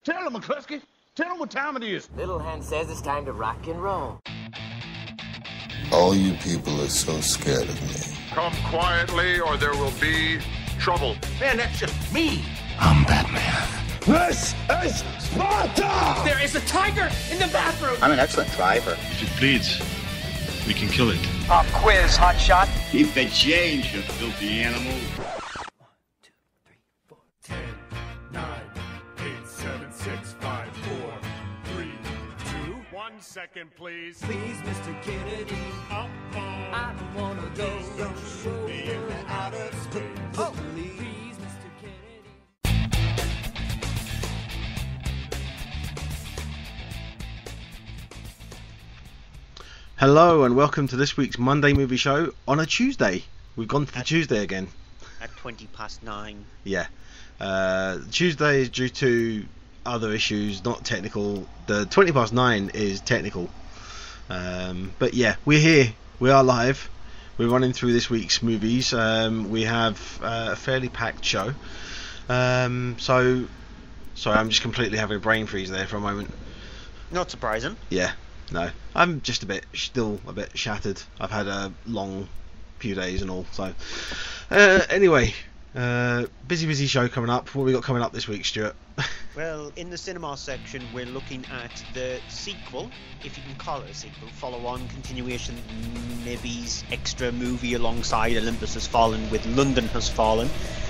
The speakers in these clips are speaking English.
Tell him, McCluskey. Tell him what time it is. Little Hen says it's time to rock and roll. All you people are so scared of me. Come quietly or there will be trouble. Man, that's just me. I'm Batman. This is Sparta! There is a tiger in the bathroom! I'm an excellent driver. If it bleeds, we can kill it. Pop quiz, hot shot. Keep the change, you filthy animal. 1, 2, 3, 4, 10, 9, 8, 7, 6, 5, 4, 3, 2. 1 second, please. Please, Mr. Kennedy. Uh-oh. I don't wanna go. Don't show me in the outer space. Oh, please, Mr. Kennedy. Hello and welcome to this week's Monday movie show on a Tuesday. We've gone to the Tuesday again. At 20:09. Yeah. Tuesday is due to other issues, not technical. The 20:09 is technical. But yeah, we're here. We are live. We're running through this week's movies. We have a fairly packed show. Sorry, I'm just completely having a brain freeze there for a moment. Not surprising. Yeah. No, I'm just still a bit shattered. I've had a long few days and all. So, anyway, busy show coming up. What have we got coming up this week, Stuart? Well, in the cinema section, we're looking at the sequel, if you can call it a sequel, follow-on, continuation, maybe's extra movie alongside Olympus Has Fallen with London Has Fallen.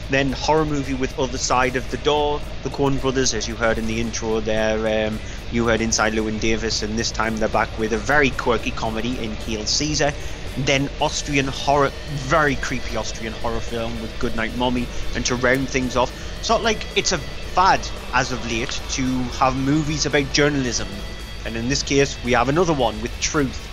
Then horror movie with Other Side of the Door, the Coen brothers, as you heard in the intro there. You heard Inside Llewyn Davis, and this time they're back with a very quirky comedy in Hail Caesar. Then Austrian horror, very creepy Austrian horror film with Goodnight Mommy. And to round things off, it's not like it's a fad as of late to have movies about journalism. And in this case, we have another one with Truth.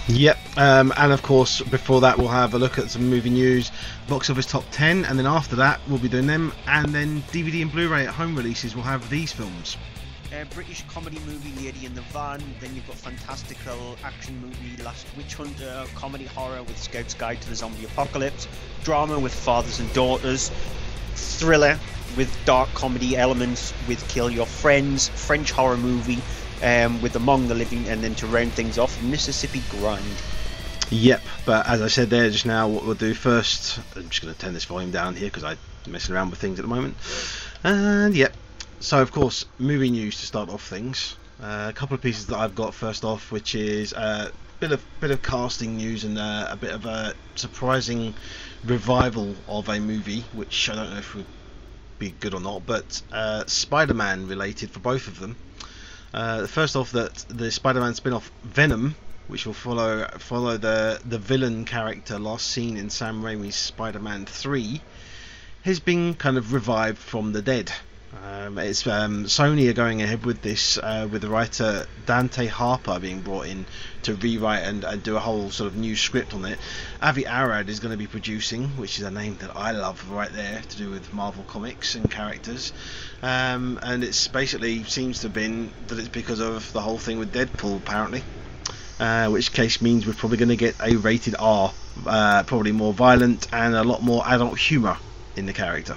Yep, and of course before that we'll have a look at some movie news, box office top 10, and then after that we'll be doing them, and then DVD and Blu-ray at home releases will have these films. British comedy movie Lady in the Van, then you've got fantastical action movie Last Witch Hunter, comedy horror with Scout's Guide to the Zombie Apocalypse, drama with Fathers and Daughters, thriller with dark comedy elements with Kill Your Friends, French horror movie with Among the Living, and then to round things off, Mississippi Grind. Yep, but as I said there just now, what we'll do first, I'm just going to turn this volume down here because I'm messing around with things at the moment, and yep, so of course movie news to start off things. A couple of pieces that I've got first off, which is a bit of casting news and a bit of a surprising revival of a movie, which I don't know if would be good or not, but Spider-Man related for both of them. First off, that the Spider-Man spin-off Venom, which will follow the villain character last seen in Sam Raimi's Spider-Man 3, has been kind of revived from the dead. Sony are going ahead with this, with the writer Dante Harper being brought in to rewrite and do a whole sort of new script on it. Avi Arad is going to be producing, which is a name that I love right there, to do with Marvel Comics and characters. And it's basically seems to have been that it's because of the whole thing with Deadpool, apparently. Which case means we're probably going to get a rated R, probably more violent and a lot more adult humour in the character.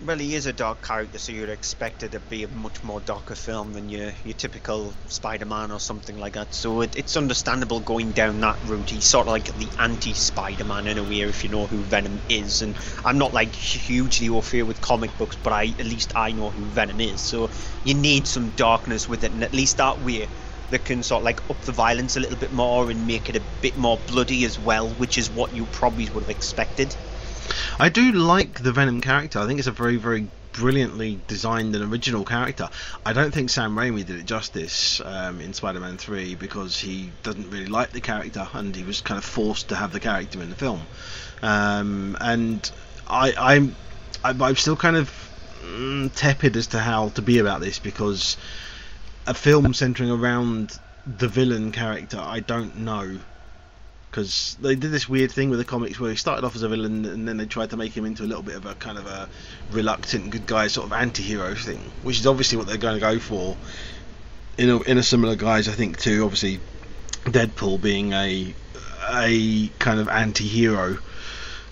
Well, he is a dark character, so you'd expect it to be a much more darker film than your typical Spider-Man or something like that. So it's understandable going down that route. He's sort of like the anti-Spider-Man in a way, if you know who Venom is. And I'm not like hugely au fait with comic books, but at least I know who Venom is. So you need some darkness with it, and at least that way they can sort of like up the violence a little bit more and make it a bit more bloody as well, which is what you probably would have expected. I do like the Venom character. I think it's a very, very brilliantly designed and original character. I don't think Sam Raimi did it justice in Spider-Man 3 because he doesn't really like the character and he was kind of forced to have the character in the film. And I'm still kind of tepid as to how to be about this, because a film centering around the villain character, I don't know. Because they did this weird thing with the comics where he started off as a villain and then they tried to make him into a little bit of a kind of a reluctant good guy sort of anti-hero thing, which is obviously what they're going to go for in a similar guise, I think, to obviously Deadpool being a kind of anti-hero.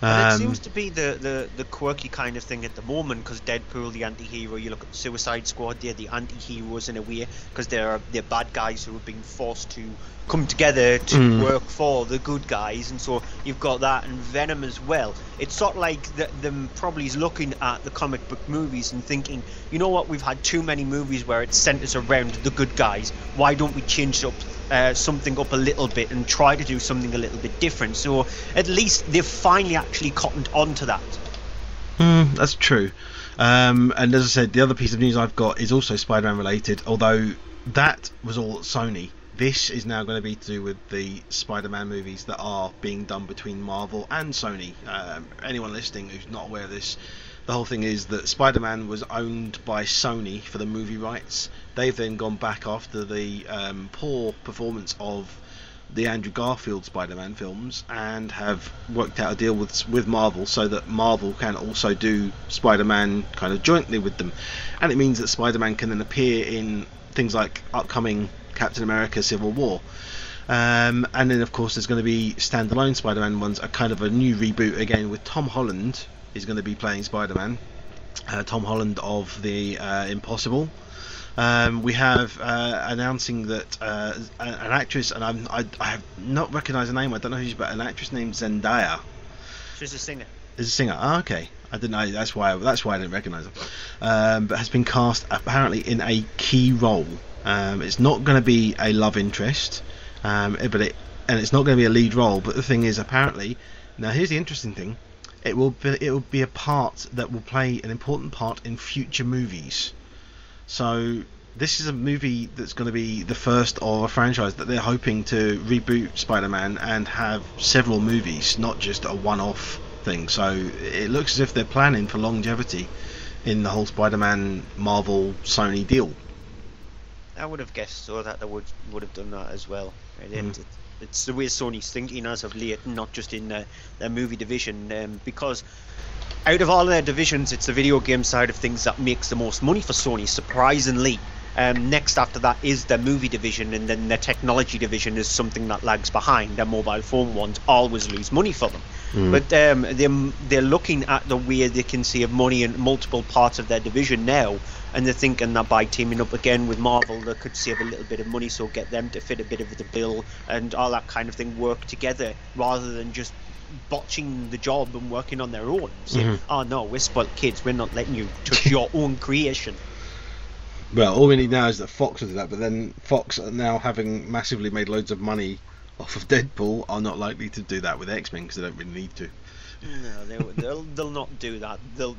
It seems to be the quirky kind of thing at the moment, because Deadpool, the anti-hero, you look at the Suicide Squad, they're the anti-heroes in a way, because they're bad guys who are being forced to come together to work for the good guys, and so you've got that, and Venom as well. It's sort of like them probably is looking at the comic book movies and thinking, you know what, we've had too many movies where it centers around the good guys, why don't we change up something up a little bit and try to do something a little bit different? So at least they've finally actually cottoned onto that. That's true. And as I said, the other piece of news I've got is also Spider-Man related, although that was all Sony. This is now going to be to do with the Spider-Man movies that are being done between Marvel and Sony. Anyone listening who's not aware of this, the whole thing is that Spider-Man was owned by Sony for the movie rights. They've then gone back after the poor performance of the Andrew Garfield Spider-Man films and have worked out a deal with Marvel so that Marvel can also do Spider-Man kind of jointly with them. And it means that Spider-Man can then appear in things like upcoming Captain America Civil War. And then of course there's going to be standalone Spider-Man ones, a kind of a new reboot again with Tom Holland is going to be playing Spider-Man. Tom Holland of the Impossible. We have announcing that an actress, and I have not recognised her name, I don't know who she's, but an actress named Zendaya. She's a singer. Is a singer. Oh, okay. I didn't know. That's why I didn't recognise her. But has been cast apparently in a key role. It's not going to be a love interest, and it's not going to be a lead role. But the thing is, apparently, now here's the interesting thing: it will be a part that will play an important part in future movies. So this is a movie that's going to be the first of a franchise that they're hoping to reboot Spider-Man and have several movies, not just a one-off thing. So it looks as if they're planning for longevity in the whole Spider-Man Marvel Sony deal. I would have guessed so that they would have done that as well. It's the way Sony's thinking as of late, not just in their movie division, because out of all their divisions, it's the video game side of things that makes the most money for Sony, surprisingly. Next after that is their movie division, and then their technology division is something that lags behind. Their mobile phone ones always lose money for them. But they're looking at the way they can save money in multiple parts of their division now, and they're thinking that by teaming up again with Marvel, they could save a little bit of money, so get them to fit a bit of the bill and all that kind of thing work together, rather than just botching the job and working on their own. Saying, oh no, we're spoiled kids, we're not letting you touch your own creation. Well, all we need now is that Fox will do that, but then Fox, now having massively made loads of money off of Deadpool, are not likely to do that with X-Men because they don't really need to. No, they'll not do that. They'll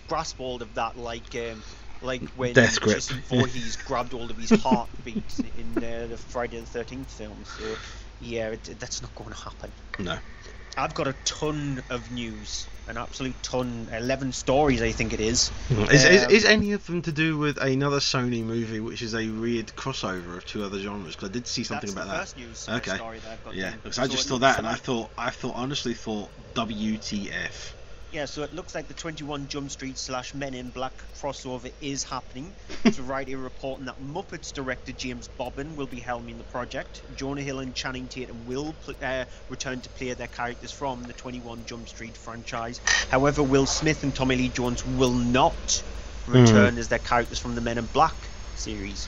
grasp hold of that like when Jason Voorhees grabbed hold of his heartbeat in the Friday the 13th film. So yeah, that's not going to happen. No. I've got a ton of news, an absolute ton, 11 stories I think it is. Is any of them to do with another Sony movie, which is a weird crossover of two other genres? Because I did see something about that. That's the first news story that I've got. Yeah, because I just thought that, and I honestly thought WTF. Yeah, so it looks like the 21 Jump Street / Men in Black crossover is happening. It's Variety reporting that Muppets director James Bobbin will be helming the project. Jonah Hill and Channing Tatum will return to play their characters from the 21 Jump Street franchise. However, Will Smith and Tommy Lee Jones will not return as their characters from the Men in Black series.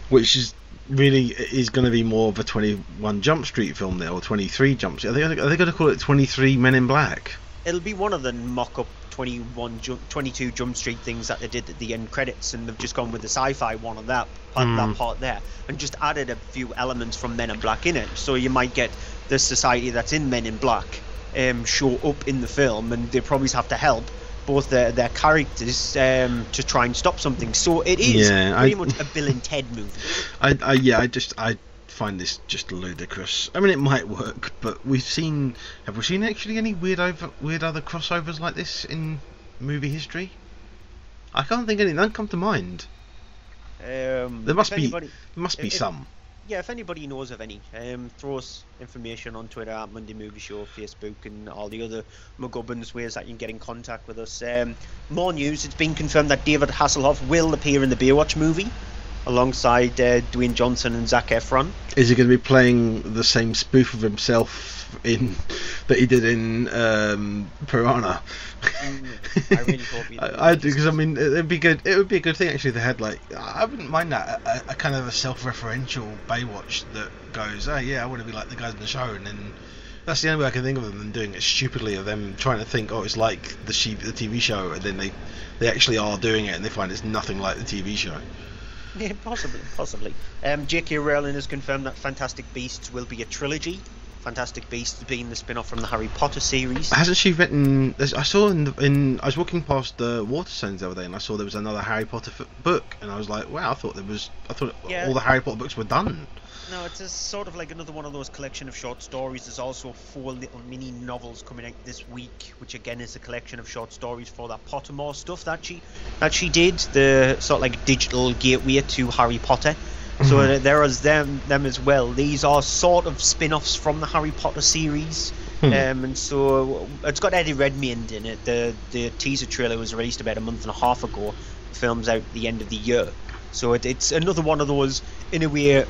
Which is going to be more of a 21 Jump Street film there, or 23 Jump Street. Are they going to call it 23 Men in Black? It'll be one of the mock-up 22 Jump Street things that they did at the end credits, and they've just gone with the sci-fi one of that part there, and just added a few elements from Men in Black in it. So you might get the society that's in Men in Black show up in the film, and they probably have to help both their characters to try and stop something. So it is pretty much a Bill and Ted movie. I find this just ludicrous. I mean, it might work, but have we seen actually any weird other crossovers like this in movie history? I can't think any. None come to mind. There must be some. Yeah, if anybody knows of any, throw us information on Twitter at Monday Movie Show, Facebook, and all the other McGubbins ways that you can get in contact with us. More news: it's been confirmed that David Hasselhoff will appear in the Baywatch movie. alongside Dwayne Johnson and Zac Efron. Is he going to be playing the same spoof of himself that he did in Piranha? I really hope he did. I do, because I mean it'd be good. It would be a good thing actually if they had, like, I wouldn't mind that, a kind of a self-referential Baywatch that goes, oh yeah, I want to be like the guys in the show, and then that's the only way I can think of them doing it stupidly, of them trying to think, oh, it's like the TV show, and then they actually are doing it and they find it's nothing like the TV show. Yeah, possibly. J.K. Rowling has confirmed that Fantastic Beasts will be a trilogy. Fantastic Beasts being the spin-off from the Harry Potter series. Hasn't she written? I saw I was walking past the Waterstones the other day, and I saw there was another Harry Potter book, and I was like, wow, I thought all the Harry Potter books were done. No, it's a sort of like another one of those collection of short stories. There's also 4 little mini novels coming out this week, which again is a collection of short stories for that Pottermore stuff that she did, the sort of like digital gateway to Harry Potter. So there is them as well. These are sort of spin-offs from the Harry Potter series. And so it's got Eddie Redmayne in it. The teaser trailer was released about a month and a half ago. The film's out at the end of the year. So it's another one of those, in a way,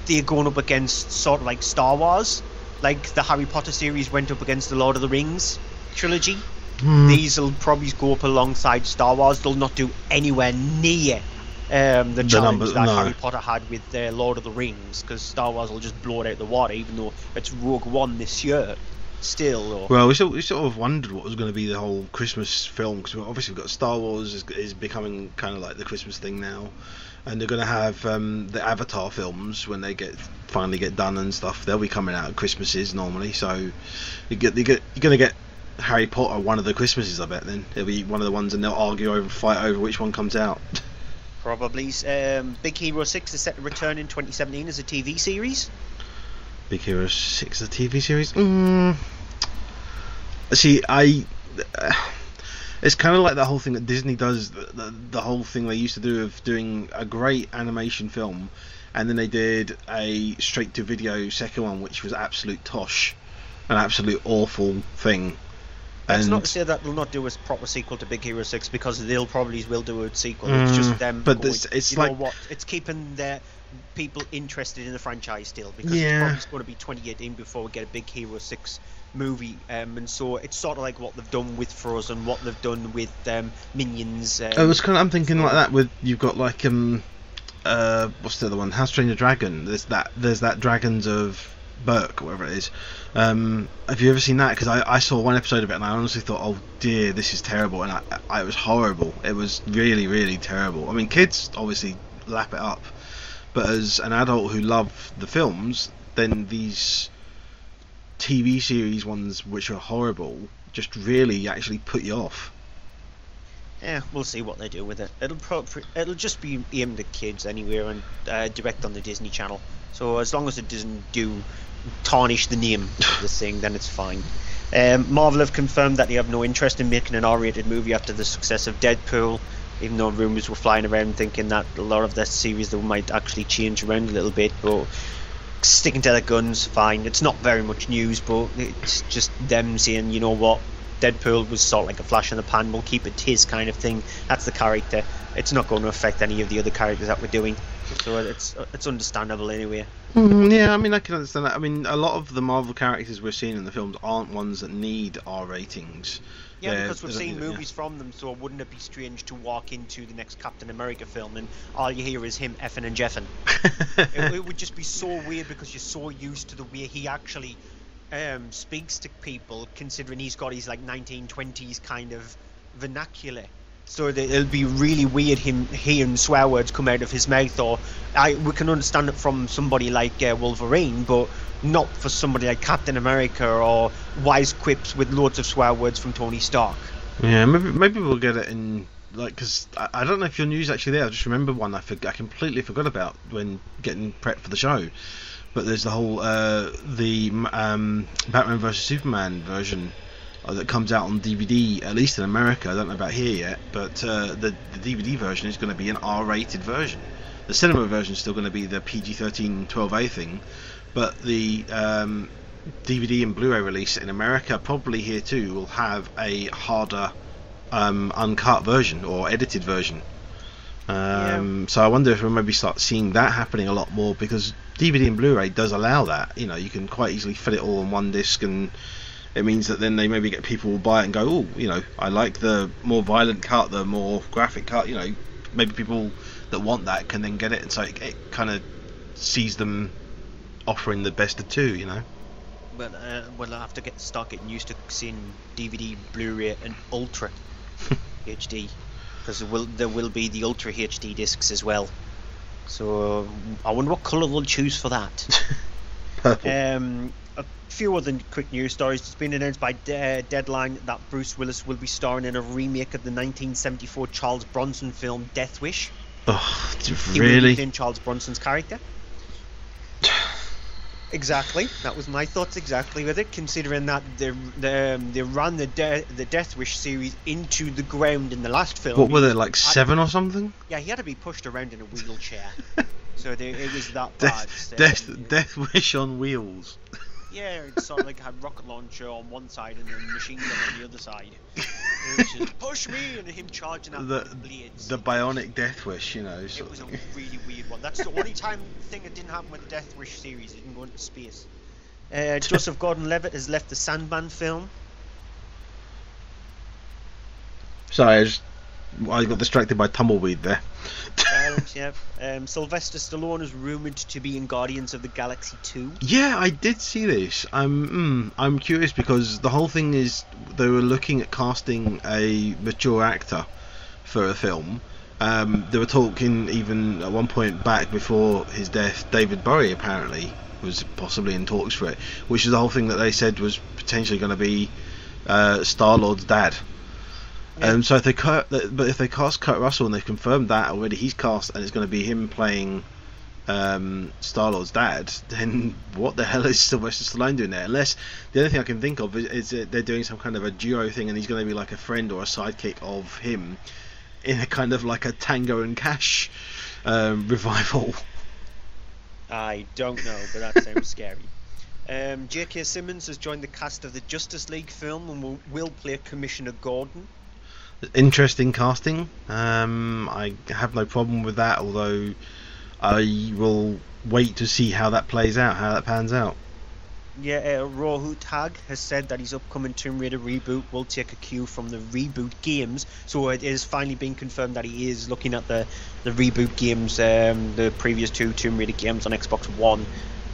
they're going up against sort of like Star Wars. Like the Harry Potter series went up against the Lord of the Rings trilogy. These will probably go up alongside Star Wars. They'll not do anywhere near the challenge that Harry Potter had with Lord of the Rings, because Star Wars will just blow it out the water, even though it's Rogue One this year. Still, well, we sort of wondered what was going to be the whole Christmas film, because obviously we've got Star Wars is becoming kind of like the Christmas thing now, and they're going to have the Avatar films when they finally get done and stuff. They'll be coming out at Christmases normally, so you're going to get Harry Potter one of the Christmases. I bet then it'll be one of the ones, and they'll fight over which one comes out. Probably. Big Hero 6 is set to return in 2017 as a TV series. Big Hero 6 as a TV series? See, it's kind of like the whole thing that Disney does, the whole thing they used to do of doing a great animation film, and then they did a straight-to-video second one, which was absolute tosh, an absolute awful thing. It's not to say that they'll not do a proper sequel to Big Hero 6, because they'll probably will do a sequel. It's just them. But going, it's you like, know what? It's keeping their people interested in the franchise still, because it's probably going to be 2018 before we get a Big Hero 6 movie, and so it's sort of like what they've done with Frozen, what they've done with Minions. I'm thinking like that with, you've got like what's the other one? How to Train Your Dragon. There's that Dragons of Berk, or whatever it is. Have you ever seen that? Because I saw one episode of it and I honestly thought, oh dear, this is terrible, and it was horrible. It was really, really terrible. I mean, kids obviously lap it up, but as an adult who loved the films, then these TV series ones which are horrible just really actually put you off. Yeah, we'll see what they do with it. It'll just be aimed at kids anywhere, and direct on the Disney Channel. So as long as it doesn't tarnish the name of the thing, then it's fine. Marvel have confirmed that they have no interest in making an R-rated movie after the success of Deadpool, even though rumours were flying around thinking that a lot of their series they might actually change around a little bit, but sticking to their guns, fine. It's not very much news, but it's just them saying, you know what, Deadpool was sort of like a flash in the pan, we'll keep it his kind of thing. That's the character. It's not going to affect any of the other characters that we're doing, so it's understandable anyway. Yeah, I mean, I can understand that. I mean, a lot of the Marvel characters we're seeing in the films aren't ones that need R ratings. Yeah, because we've seen movies from them, so wouldn't it be strange to walk into the next Captain America film and all you hear is him effing and jeffing? It would just be so weird, because you're so used to the way he actually speaks to people, considering he's got his like 1920s kind of vernacular. So it'll be really weird hearing swear words come out of his mouth, or we can understand it from somebody like Wolverine, but not for somebody like Captain America, or wise quips with loads of swear words from Tony Stark. Yeah, maybe we'll get it in, like, because I don't know if your news actually there. I just remember one I completely forgot about when getting prepped for the show. But there's the whole Batman vs Superman version that comes out on DVD, at least in America. I don't know about here yet, but the DVD version is going to be an R-rated version. The cinema version is still going to be the PG-13 12A thing, but the DVD and Blu-ray release in America, probably here too, will have a harder uncut version or edited version. So I wonder if we'll maybe start seeing that happening a lot more, because DVD and Blu-ray does allow that. You know, you can quite easily fit it all on one disc, and it means that then they maybe get people will buy it and go, oh, you know, I like the more violent cut, the more graphic cut. You know, maybe people that want that can then get it, and so it kind of sees them offering the best of two. You know. Well, we'll have to start getting used to seeing DVD, Blu-ray, and Ultra HD, because there will be the Ultra HD discs as well. So I wonder what colour they'll choose for that. Purple. A few other quick news stories. It's been announced by Deadline that Bruce Willis will be starring in a remake of the 1974 Charles Bronson film Death Wish. Oh, He will really? be in Charles Bronson's character. Exactly, that was my thoughts exactly with it, considering that they ran the Death Wish series into the ground in the last film. What were they, like 7 or something? Yeah, he had to be pushed around in a wheelchair. So it was that bad. Death Wish on wheels. Yeah, it sort of like had rocket launcher on one side and then machine gun on the other side. It was just, push me, and him charging out the blades. The bionic Death Wish, you know. It was a really weird one. That's the only thing that didn't happen with the Death Wish series. It didn't go into space. Joseph Gordon-Levitt has left the Sandman film. Sorry, I got distracted by tumbleweed there. Yeah. Sylvester Stallone is rumoured to be in Guardians of the Galaxy 2. Yeah, I did see this. I'm curious, because the whole thing is they were looking at casting a mature actor for a film. They were talking even at one point back before his death, David Bowie apparently was possibly in talks for it, which is the whole thing that they said was potentially going to be Star-Lord's dad. Yeah. So if they cast Kurt Russell, and they've confirmed that already, he's cast, and it's going to be him playing Star-Lord's dad, then what the hell is Sylvester Stallone doing there? Unless the only thing I can think of is that they're doing some kind of a duo thing, and he's going to be like a friend or a sidekick of him in a kind of like a Tango and Cash revival. I don't know, but that sounds scary. J.K. Simmons has joined the cast of the Justice League film and will play Commissioner Gordon. Interesting casting. I have no problem with that, although I will wait to see how that plays out, how that pans out. Yeah, Rohu Tag has said that his upcoming Tomb Raider reboot will take a cue from the reboot games, so it is finally being confirmed that he is looking at the reboot games, the previous 2 Tomb Raider games on Xbox One,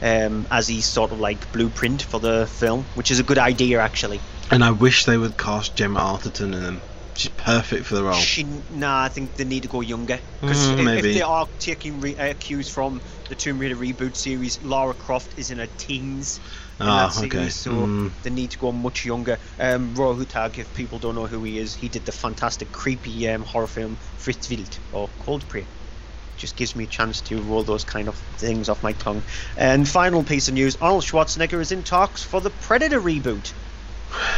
as his sort of like blueprint for the film, which is a good idea actually. And I wish they would cast Gemma Arterton in them. She's perfect for the role. I think they need to go younger, because if they are taking cues from the Tomb Raider reboot series, Lara Croft is in her teens in that series, so they need to go much younger. Roy Hutag, if people don't know who he is, he did the fantastic creepy horror film Fritz Wild, or Cold Prey. Just gives me a chance to roll those kind of things off my tongue. And final piece of news, Arnold Schwarzenegger is in talks for the Predator reboot.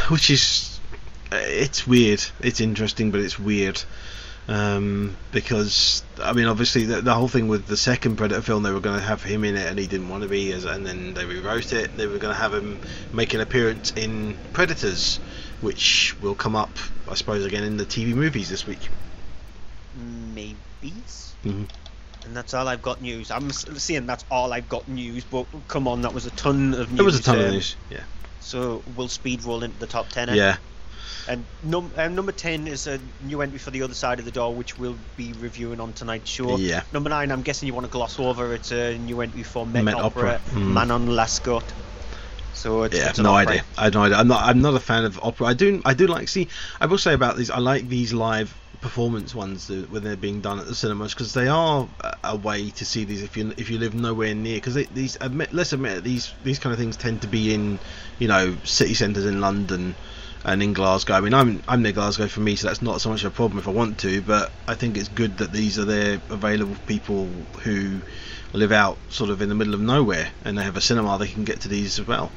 Which is... it's weird. It's interesting, but it's weird. Because, I mean, obviously the whole thing with the second Predator film, they were going to have him in it and he didn't want to be, and then they rewrote it. They were going to have him make an appearance in Predators, which will come up, I suppose, again in the TV movies this week. Maybe. Mm-hmm. And that's all I've got news. I'm saying that's all I've got news, but come on, that was a ton of news. There was a ton of news, yeah. So we'll speed roll into the top 10. Yeah. And number 10 is a new entry for The Other Side of the Door, which we'll be reviewing on tonight's show. Yeah. Number 9, I'm guessing you want to gloss over. It's a new entry for Met Opera. Mm. Manon Lescaut. So it's, yeah, it's no opera. idea. I have no idea. I'm not a fan of opera. I do like. See, I will say about these. I like these live performance ones when they're being done at the cinemas, because they are a way to see these if you live nowhere near. Because let's admit it, these kind of things tend to be in, you know, city centres in London and in Glasgow. I mean, I'm near Glasgow for me, so that's not so much a problem if I want to. But I think it's good that these are there available for people who live out sort of in the middle of nowhere and they have a cinema they can get to these as well.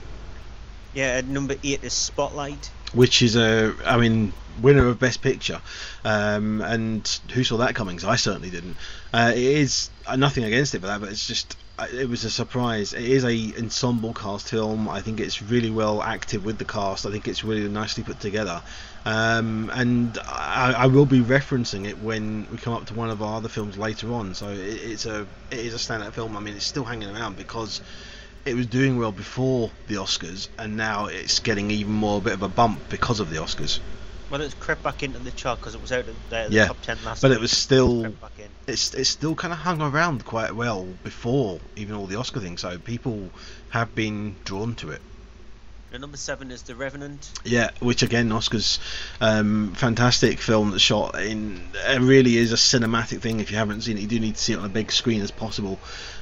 Yeah, number 8 is Spotlight, which is winner of Best Picture, and who saw that coming? So I certainly didn't. It is nothing against it for that, but it's just it was a surprise. It is a ensemble cast film. I think it's really well acted with the cast. I think it's really nicely put together. And I will be referencing it when we come up to one of our other films later on. So it is a standout film. I mean, it's still hanging around because it was doing well before the Oscars, and now it's getting even more a bit of a bump because of the Oscars. Well, it's crept back into the chart because it was out of the top 10 last but week. It was still it's still kind of hung around quite well before even all the Oscar things, so people have been drawn to it. And number 7 is The Revenant. Yeah, which again, Oscar's fantastic film that's shot in. It really is a cinematic thing. If you haven't seen it, you do need to see it on a big screen as possible.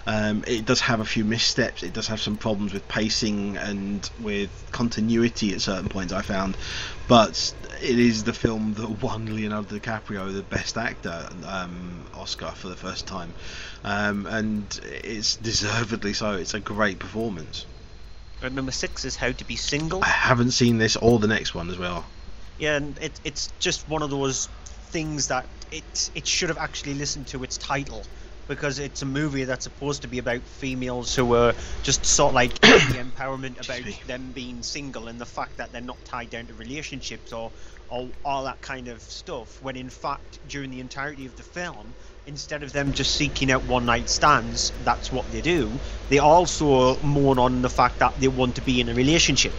It does have a few missteps. It does have some problems with pacing and with continuity at certain points, I found. But it is the film that won Leonardo DiCaprio the Best Actor Oscar for the first time. And it's deservedly so. It's a great performance. And number 6 is How to Be Single. I haven't seen this or the next one as well. Yeah, and it's just one of those things that it should have actually listened to its title, because it's a movie that's supposed to be about females who are just sort of like the empowerment about them being single and the fact that they're not tied down to relationships or all that kind of stuff, when in fact during the entirety of the film, instead of them just seeking out one night stands, that's what they do, they also moan on the fact that they want to be in a relationship,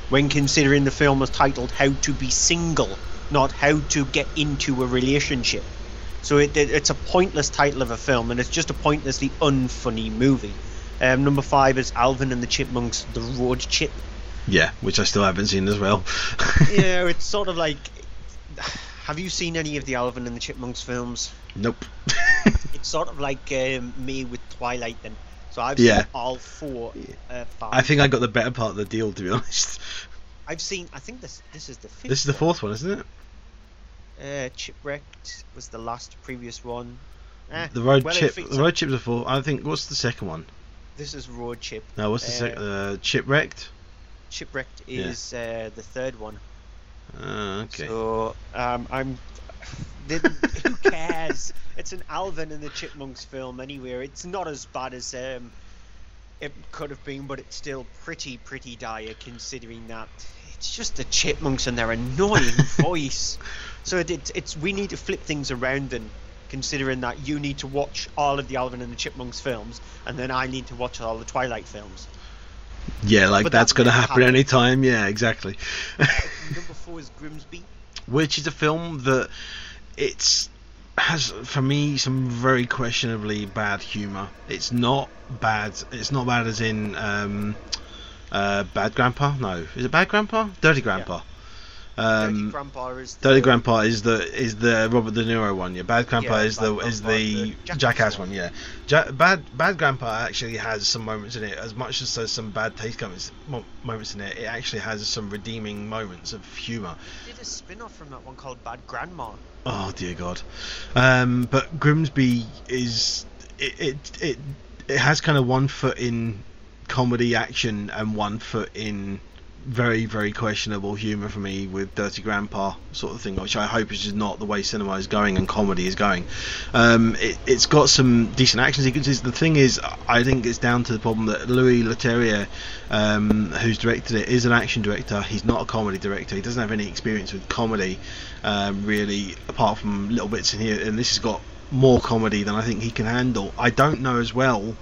when considering the film was titled How to Be Single, not How to Get Into a Relationship. So it's a pointless title of a film, and it's just a pointlessly unfunny movie. Number 5 is Alvin and the Chipmunks, The Road Chip. Yeah, which I still haven't seen as well. Yeah, it's sort of like... Have you seen any of the Alvin and the Chipmunks films? Nope. It's sort of like me with Twilight then. So I've seen all 4. 5. I think I got the better part of the deal, to be honest. I've seen... I think this is the 5th. This is the 4th one, isn't it? Chipwrecked was the last previous one. The Road Chip's the 4th. I think, what's the second one? This is Road Chip. No, what's the second? Chipwrecked? Chipwrecked is the 3rd one. Okay. So who cares? It's an Alvin and the Chipmunks film anyway. It's not as bad as it could have been, but it's still pretty dire considering that it's just the Chipmunks and their annoying voice. So it's we need to flip things around, and considering that you need to watch all of the Alvin and the Chipmunks films, and then I need to watch all the Twilight films. Yeah, like that's going to happen any time. Yeah, exactly. Number 4 is Grimsby, which is a film that has for me some very questionably bad humour. It's not bad. It's not bad as in Bad Grandpa. No, is it Bad Grandpa? Dirty Grandpa. Yeah. Dirty Grandpa is the Robert De Niro one. Yeah, Bad Grandpa is the Jackass one. Yeah, Bad Grandpa actually has some moments in it. As much as there's some bad taste moments in it, it actually has some redeeming moments of humour. They did a spin-off from that one called Bad Grandma. Oh dear God. But Grimsby is it has kind of one foot in comedy action and one foot in very, very questionable humour for me with Dirty Grandpa sort of thing, which I hope is just not the way cinema is going and comedy is going. It's got some decent action sequences. The thing is, I think it's down to the problem that Louis Leterrier, who's directed it, is an action director. He's not a comedy director. He doesn't have any experience with comedy, really, apart from little bits in here, and this has got more comedy than I think he can handle. I don't know as well,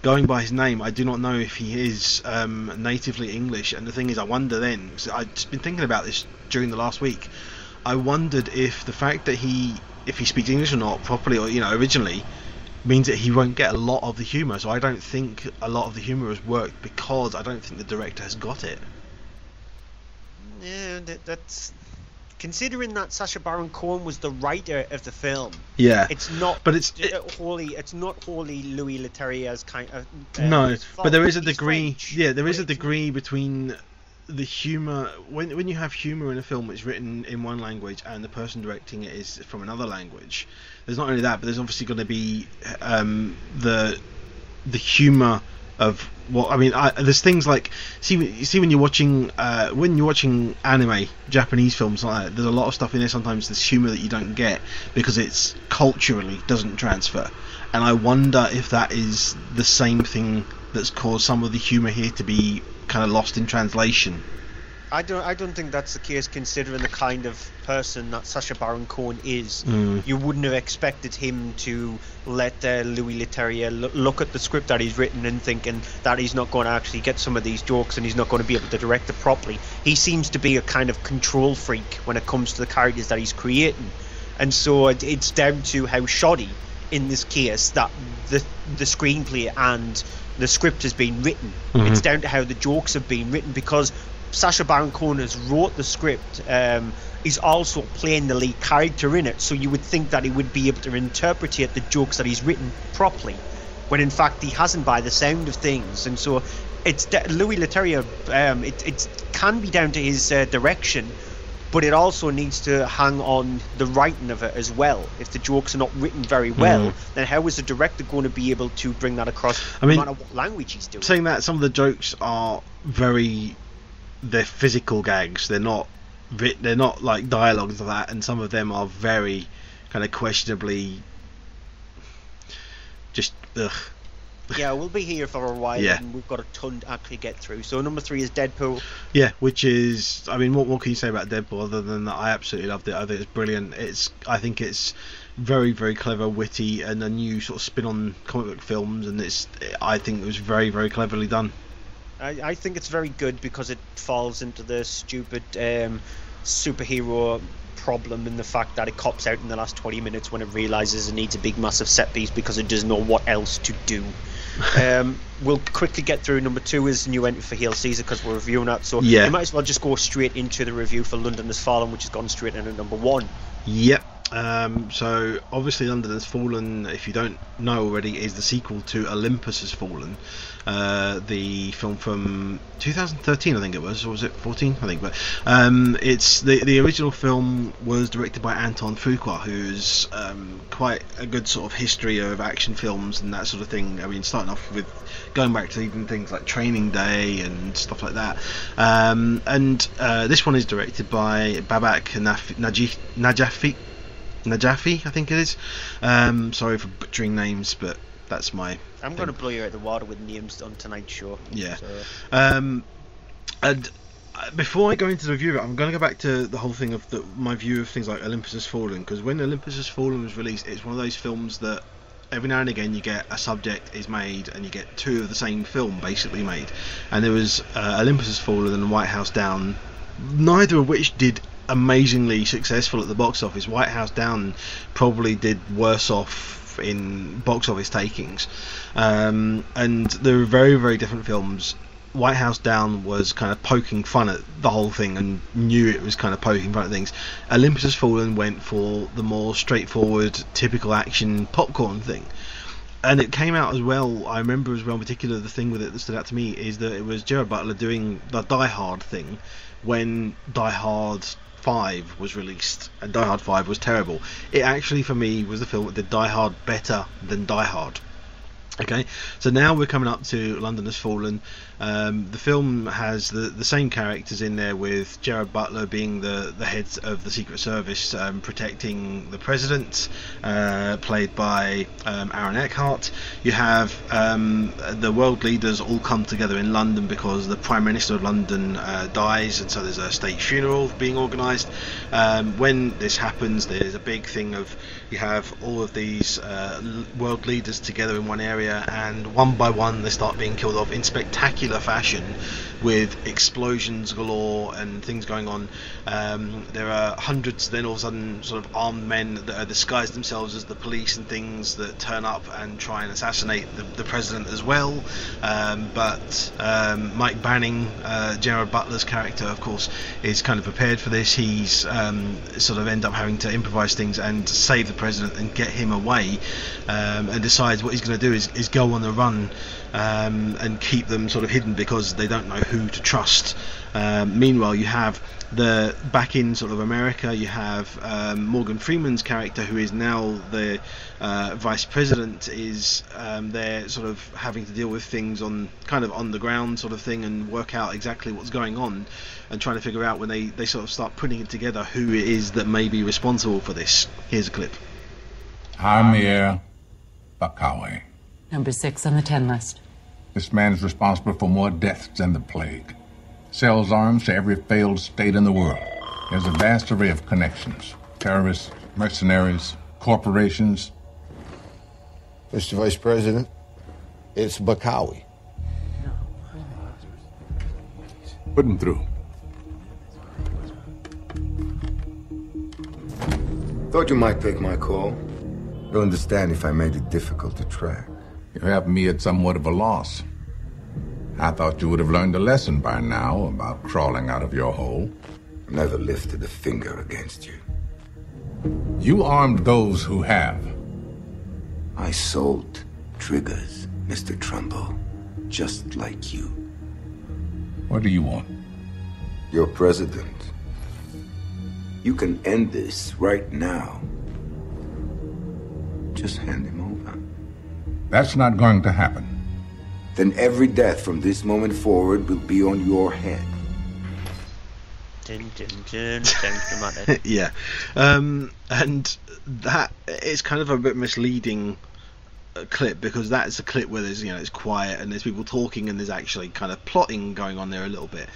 going by his name, I do not know if he is natively English, and the thing is, I wonder then, because I've just been thinking about this during the last week, I wondered if the fact that if he speaks English or not properly, or originally, means that he won't get a lot of the humour. So I don't think a lot of the humour has worked because I don't think the director has got it. Yeah, that's... Considering that Sacha Baron Cohen was the writer of the film, yeah, it's not. But it's not wholly Louis Leterrier's kind of. No, but there is a degree. Yeah, there is a degree between the humour. When you have humour in a film that's written in one language and the person directing it is from another language, there's not only that, but there's obviously going to be the humour of what I mean. There's things like when you're watching anime, Japanese films like that, there's a lot of stuff in there. Sometimes there's humour that you don't get because it's culturally doesn't transfer, and I wonder if that is the same thing that's caused some of the humour here to be kind of lost in translation. I don't think that's the case, considering the kind of person that Sacha Baron Cohen is. You wouldn't have expected him to let Louis Leterrier look at the script that he's written and thinking that he's not going to actually get some of these jokes and he's not going to be able to direct it properly. He seems to be a kind of control freak when it comes to the characters that he's creating, and so it's down to how shoddy, in this case, that the screenplay and the script has been written. It's down to how the jokes have been written, because Sacha Baron Cohen has wrote the script. He's also playing the lead character in it, so you would think that he would be able to interpretate the jokes that he's written properly, when in fact he hasn't, by the sound of things. And so it's Louis Leterrier. It can be down to his direction, but it also needs to hang on the writing of it as well. If the jokes are not written very well, then how is the director going to be able to bring that across, no matter what language he's doing? Saying that, some of the jokes are they're physical gags. They're not like dialogue and stuff like that, and some of them are very kind of questionably just ugh. Yeah, we'll be here for a while, and we've got a ton to actually get through. So number 3 is Deadpool. Yeah, which is, I mean, what can you say about Deadpool other than that I absolutely loved it. I think it's brilliant. I think it's very, very clever, witty, and a new sort of spin on comic book films, and I think it was very, very cleverly done. I think it's very good because it falls into the stupid superhero problem in the fact that it cops out in the last 20 minutes when it realises it needs a big massive set piece because it doesn't know what else to do. We'll quickly get through. Number 2 is new entry for Hail Caesar because we're reviewing that, so you might as well just go straight into the review for London Has Fallen, which has gone straight in at number 1. Yep. So obviously London Has Fallen, if you don't know already, is the sequel to Olympus Has Fallen, the film from 2013, I think it was, or was it 14? I think, but it's the original film was directed by Anton Fuqua, who's quite a good sort of history of action films and that sort of thing. I mean, starting off with going back to even things like Training Day and stuff like that. And this one is directed by Babak Najafi, I think it is. Sorry for butchering names, but that's my I'm going to blow you out of the water with names on tonight's show. Yeah. So. And before I go into the review of it, I'm going to go back to the whole thing of my view of things like Olympus Has Fallen, because when Olympus Has Fallen was released, it's one of those films that every now and again you get a subject is made and you get 2 of the same film basically made. And there was Olympus Has Fallen and White House Down, neither of which did amazingly successful at the box office. White House Down probably did worse off in box office takings, and they were very, very different films. White House Down was kind of poking fun at the whole thing and knew it was kind of poking fun at things. Olympus Has Fallen went for the more straightforward, typical action popcorn thing, and it came out as well. I remember as well in particular, the thing with it that stood out to me is that it was Gerard Butler doing the Die Hard thing when Die Hard 5 was released, and Die Hard 5 was terrible. It actually, for me, was the film that did Die Hard better than Die Hard. Okay, so now we're coming up to London Has Fallen. The film has the same characters in there, with Gerard Butler being the head of the Secret Service, protecting the president, played by Aaron Eckhart. You have the world leaders all come together in London because the Prime Minister of London dies, and so there's a state funeral being organised. When this happens, there's a big thing of you have all of these world leaders together in one area, and one by one they start being killed off in spectacular fashion, with explosions galore and things going on. There are hundreds then all of a sudden sort of armed men that are disguised themselves as the police and things that turn up and try and assassinate the president as well. But Mike Banning, Gerard Butler's character, of course, is kind of prepared for this. He's sort of end up having to improvise things and save the president and get him away, and decides what he's going to do is go on the run and keep them sort of hidden because they don't know who to trust. Meanwhile, you have back in sort of America, you have Morgan Freeman's character, who is now the vice president, is they're sort of having to deal with things on the ground sort of thing, and work out exactly what's going on, and trying to figure out when they sort of start putting it together who it is that may be responsible for this. Here's a clip. Javier Bacawe. Number 6 on the 10 list. This man is responsible for more deaths than the plague. Sells arms to every failed state in the world. He has a vast array of connections. Terrorists, mercenaries, corporations. Mr. Vice President, it's Bacawe. Put him through. Thought you might take my call. You'll understand if I made it difficult to track. You have me at somewhat of a loss. I thought you would have learned a lesson by now about crawling out of your hole. I never lifted a finger against you. You armed those who have. I sold triggers, Mr. Trumbo, just like you. What do you want? You're president. You can end this right now. Just hand him over. That's not going to happen. Then every death from this moment forward will be on your head. Dun, dun, dun, dun, yeah. And that is kind of a bit misleading clip, because that's a clip where there's, it's quiet and there's people talking and there's actually kind of plotting going on there a little bit.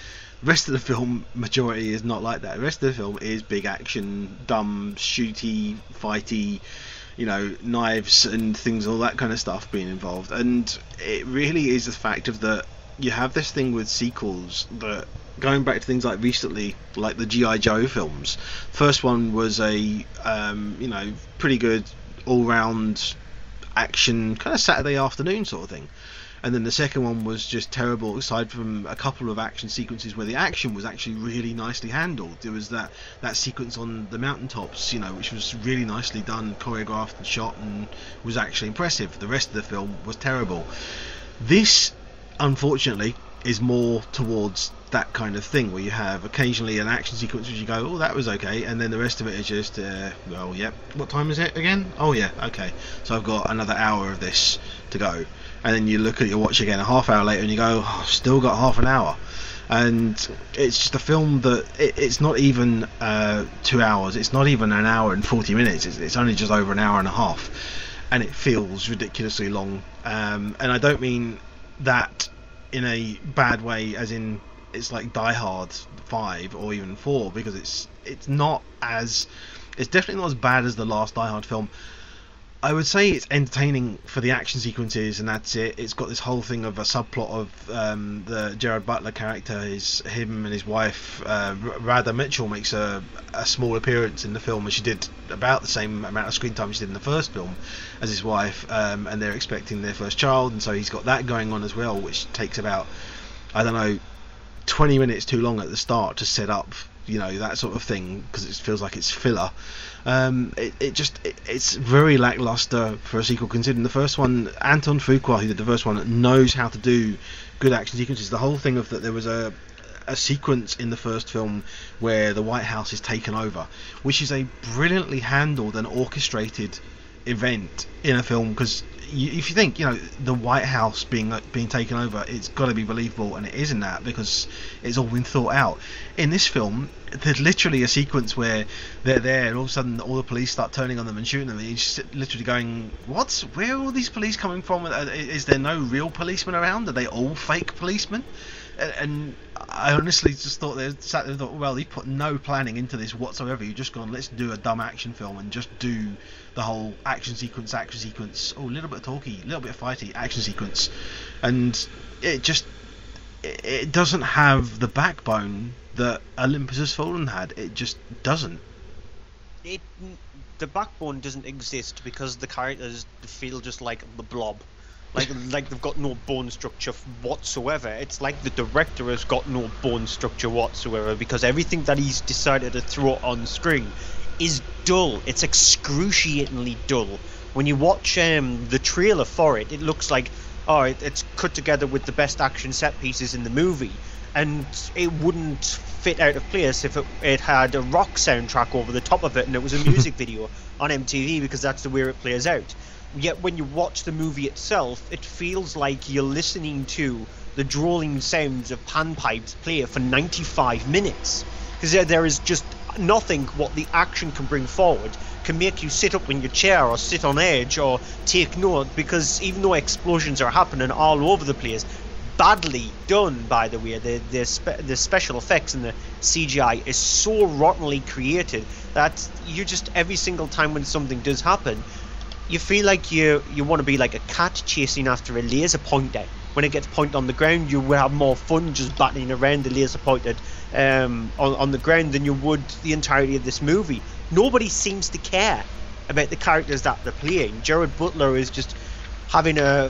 The rest of the film, majority, is not like that. The rest of the film is big action, dumb, shooty, fighty, knives and things, all that kind of stuff being involved. And it really is the fact of that you have this thing with sequels that, going back to things like recently, like the G.I. Joe films. First one was a pretty good all-round action kind of Saturday afternoon sort of thing, and then the second one was just terrible, aside from a couple of action sequences where the action was actually really nicely handled. There was that sequence on the mountaintops, which was really nicely done, choreographed and shot, and was actually impressive. The rest of the film was terrible. This, unfortunately, is more towards that kind of thing, where you have occasionally an action sequence which you go, oh, that was okay, and then the rest of it is just, well, yep, what time is it again? Oh yeah, okay, so I've got another hour of this to go. And then you look at your watch again a half hour later and you go, oh, I've still got half an hour. And it's just a film that it's not even 2 hours, it's not even an hour and 40 minutes, it's only just over an hour and a half, and it feels ridiculously long. And I don't mean that in a bad way, as in it's like Die Hard 5 or even 4, because it's definitely not as bad as the last Die Hard film. I would say it's entertaining for the action sequences, and that's it. It's got this whole thing of a subplot of the Gerard Butler character, him and his wife. Radha Mitchell makes a small appearance in the film, and she did about the same amount of screen time she did in the first film as his wife, and they're expecting their first child, and so he's got that going on as well, which takes about, 20 minutes too long at the start to set up, that sort of thing, because it feels like it's filler. It's very lackluster for a sequel, considering the first one, Anton Fuqua, who did the first one, knows how to do good action sequences. The whole thing of that there was a sequence in the first film where the White House is taken over, which is a brilliantly handled and orchestrated event in a film, because if you think, the White House being taken over, it's got to be believable, and it isn't that, because it's all been thought out. In this film, there's literally a sequence where they're there and all of a sudden all the police start turning on them and shooting them, and you're just literally going, what? Where are all these police coming from? Is there no real policemen around? Are they all fake policemen? And I honestly just thought well, they put no planning into this whatsoever. You've just gone, let's do a dumb action film and just do the whole action sequence, oh, a little bit of talky, a little bit of fighty, action sequence, and it doesn't have the backbone that Olympus Has Fallen had. It just doesn't. The backbone doesn't exist because the characters feel just like the Blob. Like they've got no bone structure whatsoever. It's like the director has got no bone structure whatsoever, because everything that he's decided to throw on screen is dull. It's excruciatingly dull. When you watch the trailer for it, it looks like, it's cut together with the best action set pieces in the movie, and it wouldn't fit out of place if it had a rock soundtrack over the top of it and it was a music video on MTV, because that's the way it plays out. Yet when you watch the movie itself, it feels like you're listening to the drawling sounds of panpipes play for 95 minutes. Because there is just nothing what the action can bring forward can make you sit up in your chair or sit on edge or take note, because even though explosions are happening all over the place, badly done, by the way, the special effects and the CGI is so rottenly created that you just, every single time when something does happen, you feel like you want to be like a cat chasing after a laser pointer. When it gets pointed on the ground, you will have more fun just battering around the laser pointed on the ground than you would the entirety of this movie. Nobody seems to care about the characters that they're playing. Gerard Butler is just having a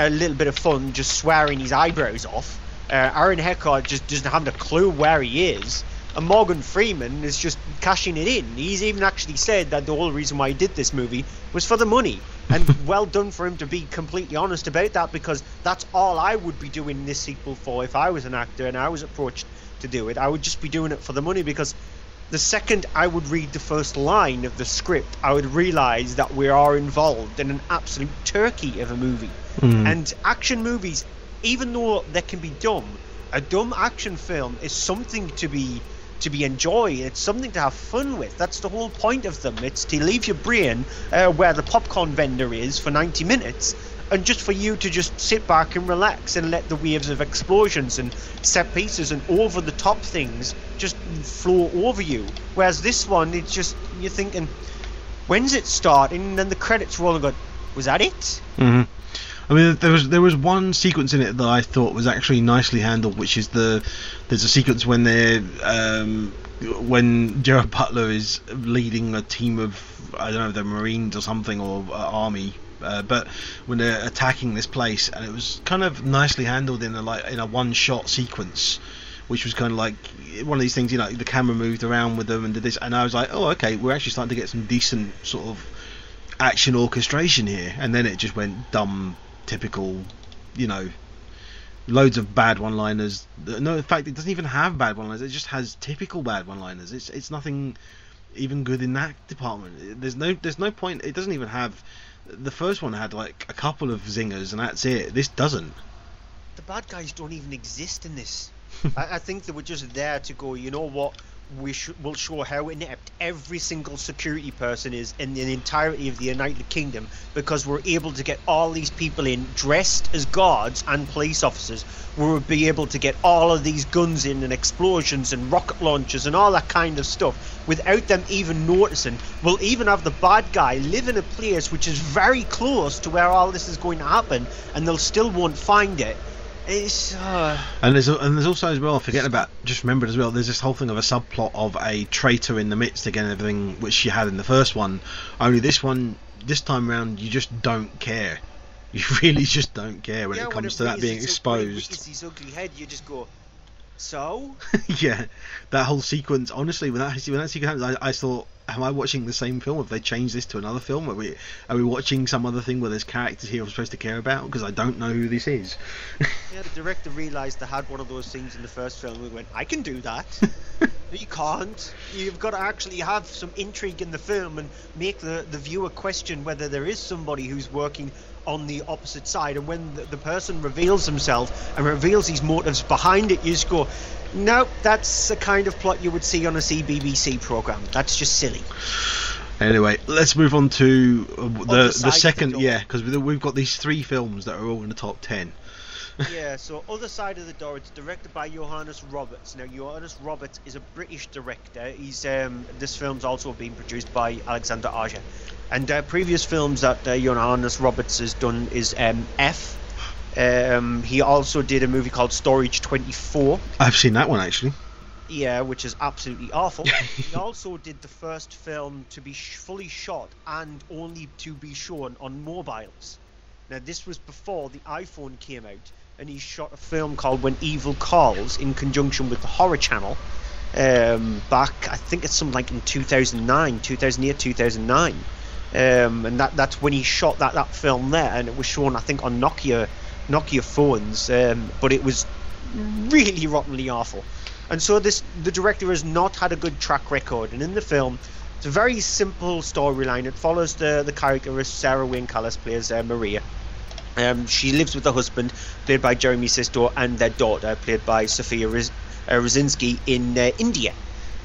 little bit of fun, just swearing his eyebrows off. Aaron Eckhart just doesn't have a clue where he is. And Morgan Freeman is just cashing it in. He's even actually said that the whole reason why he did this movie was for the money. And well done for him to be completely honest about that, because that's all I would be doing this sequel for if I was an actor and I was approached to do it. I would just be doing it for the money, because the second I would read the first line of the script, I would realise that we are involved in an absolute turkey of a movie. And action movies, even though they can be dumb, a dumb action film is something to be enjoyed. It's something to have fun with. That's the whole point of them. It's to leave your brain where the popcorn vendor is for 90 minutes, and just for you to just sit back and relax and let the waves of explosions and set pieces and over the top things just flow over you. Whereas this one, it's just, you're thinking, when's it starting? And then the credits roll and go, was that it? I mean, there was one sequence in it that I thought was actually nicely handled, which is there's a sequence when when Gerard Butler is leading a team of, I don't know, the Marines or something, or Army, but when they're attacking this place, and it was kind of nicely handled in a one-shot sequence, which was kind of like one of these things, the camera moved around with them and did this, and I was like, oh, okay, we're actually starting to get some decent sort of action orchestration here. And then it just went dumb, typical, loads of bad one-liners. No, in fact, it doesn't even have bad one-liners. It just has typical bad one-liners. It's nothing even good in that department. There's no point. It doesn't even have. The first one had like a couple of zingers, and that's it. This doesn't. The bad guys don't even exist in this. I think they were just there to go, you know what? We'll show how inept every single security person is in the entirety of the United Kingdom, because we're able to get all these people in dressed as guards and police officers. We'll be able to get all of these guns in and explosions and rocket launchers and all that kind of stuff without them even noticing. We'll even have the bad guy live in a place which is very close to where all this is going to happen, and they'll still won't find it. It's and there's also as well, forgetting about, just remembered as well, there's this whole thing of a subplot of a traitor in the midst again, everything which you had in the first one. Only this time around, you just don't care. You really just don't care when it comes to that being exposed. It's his ugly head. You just go, so? Yeah, that whole sequence. Honestly, when that sequence happened, I thought, am I watching the same film? Have they changed this to another film? Are we watching some other thing where there's characters here I'm supposed to care about? Because I don't know who this is. Yeah, the director realised they had one of those things in the first film. We went, I can do that. No, you can't. You've got to actually have some intrigue in the film and make the viewer question whether there is somebody who's working on the opposite side. And when the person reveals himself and reveals his motives behind it, you just go, no, that's the kind of plot you would see on a CBBC programme. That's just silly. Anyway, let's move on to the second, because we've got these three films that are all in the top 10. Yeah, so Other Side of the Door, it's directed by Johannes Roberts. Now, Johannes Roberts is a British director. He's this film's also being produced by Alexander Aja. And previous films that Johannes Roberts has done is F. He also did a movie called Storage 24. I've seen that one, actually. Yeah, which is absolutely awful. He also did the first film to be fully shot and only to be shown on mobiles. Now, this was before the iPhone came out, and he shot a film called When Evil Calls in conjunction with the Horror Channel back, I think it's something like in 2008, 2009. And that's when he shot that film there, and it was shown, I think, on Nokia phones, but it was really rottenly awful. And so the director has not had a good track record. And in the film, it's a very simple storyline. It follows the character as Sarah Wayne Callis plays Maria. She lives with her husband, played by Jeremy Sisto, and their daughter, played by Sofia Rosinski, in India.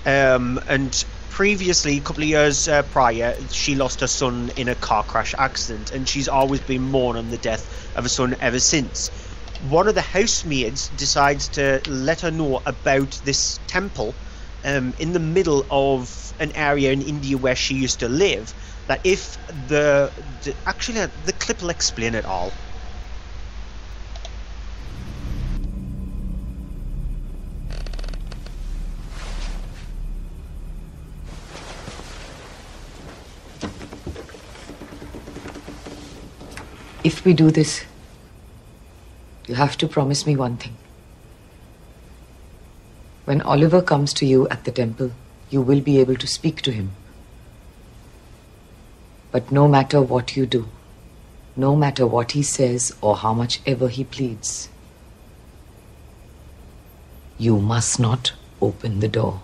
And previously, a couple of years prior, she lost her son in a car crash accident, and she's always been mourning the death of her son ever since. One of the housemaids decides to let her know about this temple in the middle of an area in India where she used to live, that if actually the clip will explain it all. If we do this, you have to promise me one thing. When Oliver comes to you at the temple, you will be able to speak to him. But no matter what you do, no matter what he says or how much ever he pleads, you must not open the door.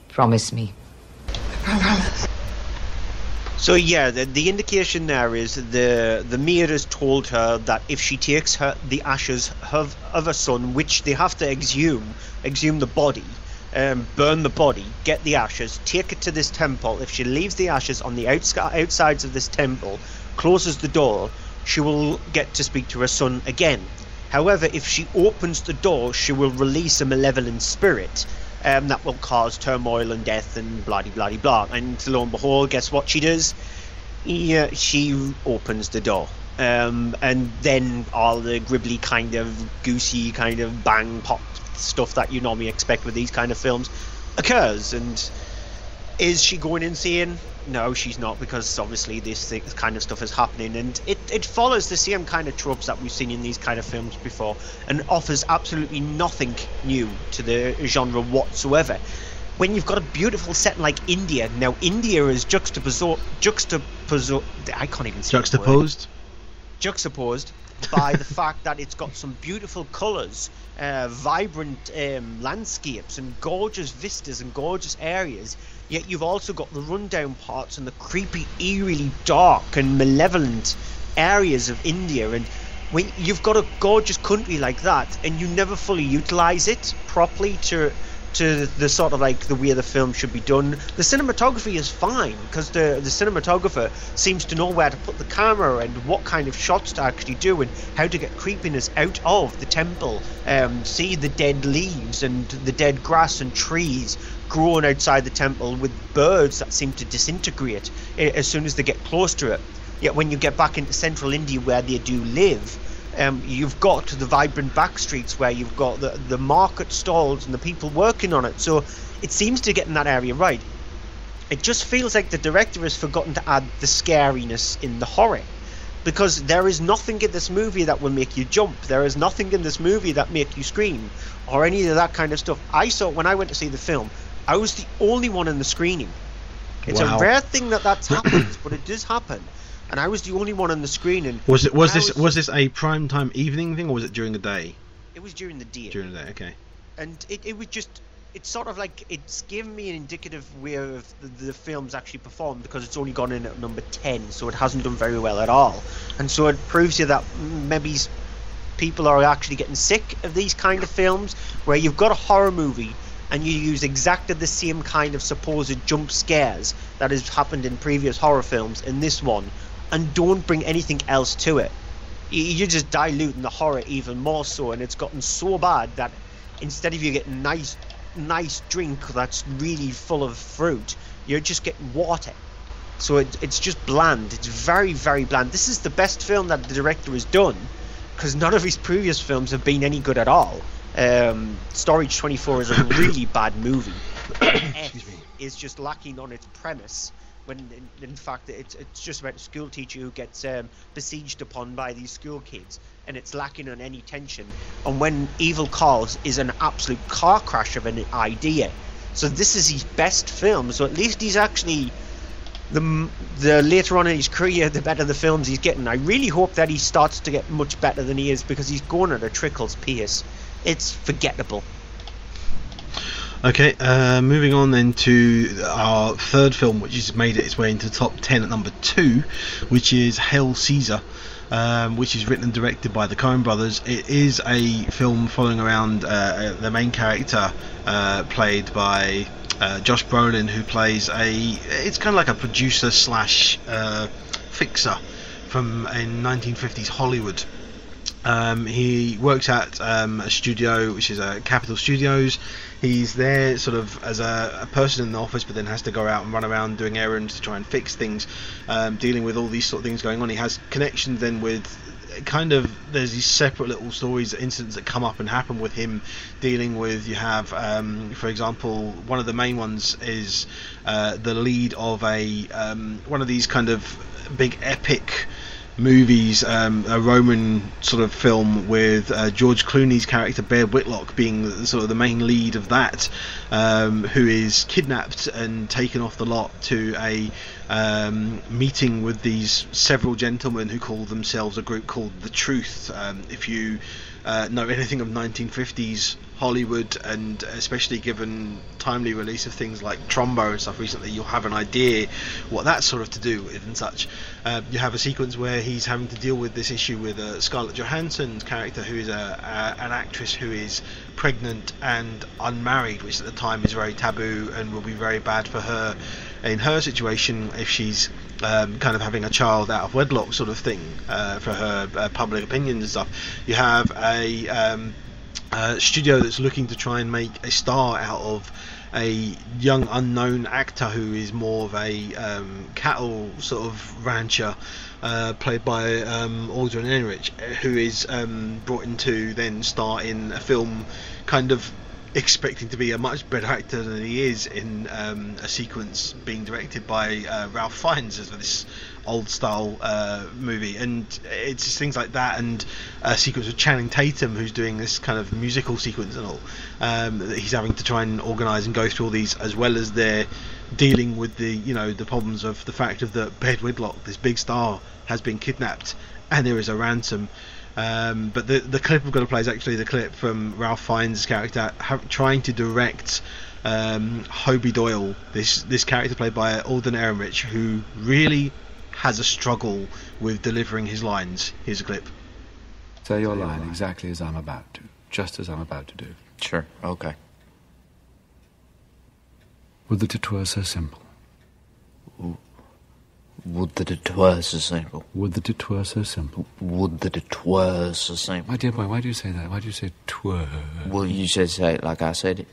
Promise me. I promise. So yeah, the indication there is the mayor has told her that if she takes the ashes of her son, which they have to exhume the body, burn the body, get the ashes, take it to this temple. If she leaves the ashes on the outsides of this temple, closes the door, she will get to speak to her son again. However, if she opens the door, she will release a malevolent spirit. That will cause turmoil and death and blah-de-blah-de-blah. And lo and behold, guess what she does? Yeah, she opens the door. And then all the gribbly kind of goosey kind of bang pop stuff that you normally expect with these kind of films occurs. And is she going insane? No, she's not, because obviously this kind of stuff is happening, and it follows the same kind of tropes that we've seen in these kind of films before, and offers absolutely nothing new to the genre whatsoever. When you've got a beautiful setting like India, now India is juxtaposed by the fact that it's got some beautiful colours, vibrant landscapes and gorgeous vistas and gorgeous areas. Yet you've also got the rundown parts and the creepy, eerily dark and malevolent areas of India. And when you've got a gorgeous country like that and you never fully utilise it properly to the sort of like the way the film should be done, the cinematography is fine, because the cinematographer seems to know where to put the camera and what kind of shots to actually do and how to get creepiness out of the temple. See the dead leaves and the dead grass and trees growing outside the temple, with birds that seem to disintegrate as soon as they get close to it. Yet when you get back into central India where they do live, you've got the vibrant back streets where you've got the market stalls and the people working on it. So it seems to get in that area right. It just feels like the director has forgotten to add the scariness in the horror, because there is nothing in this movie that will make you jump. There is nothing in this movie that make you scream or any of that kind of stuff. I saw, when I went to see the film, I was the only one in the screening. It's a rare thing that happens, but it does happen. And I was the only one on the screen. And was this a prime time evening thing, or was it during the day? It was during the day. During the day, okay. And it was just, it's sort of like, it's given me an indicative way of the film's actually performed, because it's only gone in at number 10, so it hasn't done very well at all. And so it proves you that maybe people are actually getting sick of these kind of films, where you've got a horror movie and you use exactly the same kind of supposed jump scares that has happened in previous horror films in this one, and don't bring anything else to it. You're just diluting the horror even more so, and it's gotten so bad that instead of you getting nice drink that's really full of fruit, you're just getting water. So it's just bland. It's very, very bland. This is the best film that the director has done, because none of his previous films have been any good at all. Storage 24 is a really bad movie. F is just lacking on its premise, when in fact it's just about a school teacher who gets besieged upon by these school kids, and it's lacking on any tension. And when Evil Calls is an absolute car crash of an idea. So this is his best film. So at least he's actually, the later on in his career, the better the films he's getting. I really hope that he starts to get much better than he is, because he's going at a trickle's pace. it's forgettable. Okay, moving on then to our third film, which has made its way into the top 10 at number 2, which is Hail Caesar, which is written and directed by the Coen brothers. It is a film following around the main character, played by Josh Brolin, who plays it's kind of like a producer slash fixer in 1950s Hollywood. He works at a studio, which is Capitol Studios. He's there sort of as a person in the office, but then has to go out and run around doing errands to try and fix things, dealing with all these sort of things going on. He has connections then with there's these separate little stories, incidents that come up and happen with him dealing with. You have, for example, one of the main ones is the lead of one of these kind of big epic movies, a Roman sort of film with George Clooney's character Bear Whitlock being the main lead of that, who is kidnapped and taken off the lot to a meeting with these several gentlemen who call themselves a group called The Truth. If you know anything of 1950s Hollywood, and especially given timely release of things like Trumbo and stuff recently, you'll have an idea what that's sort of to do with and such. You have a sequence where he's having to deal with this issue with Scarlett Johansson's character, who is an actress who is pregnant and unmarried, which at the time is very taboo and will be very bad for her in her situation if she's kind of having a child out of wedlock sort of thing, for her public opinions and stuff. You have a studio that's looking to try and make a star out of a young unknown actor who is more of a cattle sort of rancher, played by Aldrin Ehrenreich, who is brought in to then star in a film, kind of expecting to be a much better actor than he is, in a sequence being directed by Ralph Fiennes as this old style movie. And it's just things like that, and a sequence with Channing Tatum, who's doing this kind of musical sequence and all, that he's having to try and organise and go through all these, as well as they're dealing with the problems of the fact of that Bear Whitlock, this big star, has been kidnapped and there is a ransom. But the clip we're going to play is actually the clip from Ralph Fiennes' character trying to direct Hobie Doyle, this character played by Alden Ehrenreich, who really has a struggle with delivering his lines. Here's a clip. Say your line exactly as I'm about to, just as I'm about to do. Sure, okay. Would that it were so simple. Would that it were so simple. Would that it were so simple. Would that it were so simple. My dear boy, why do you say that? Why do you say twere? Well, you should say it like I said it.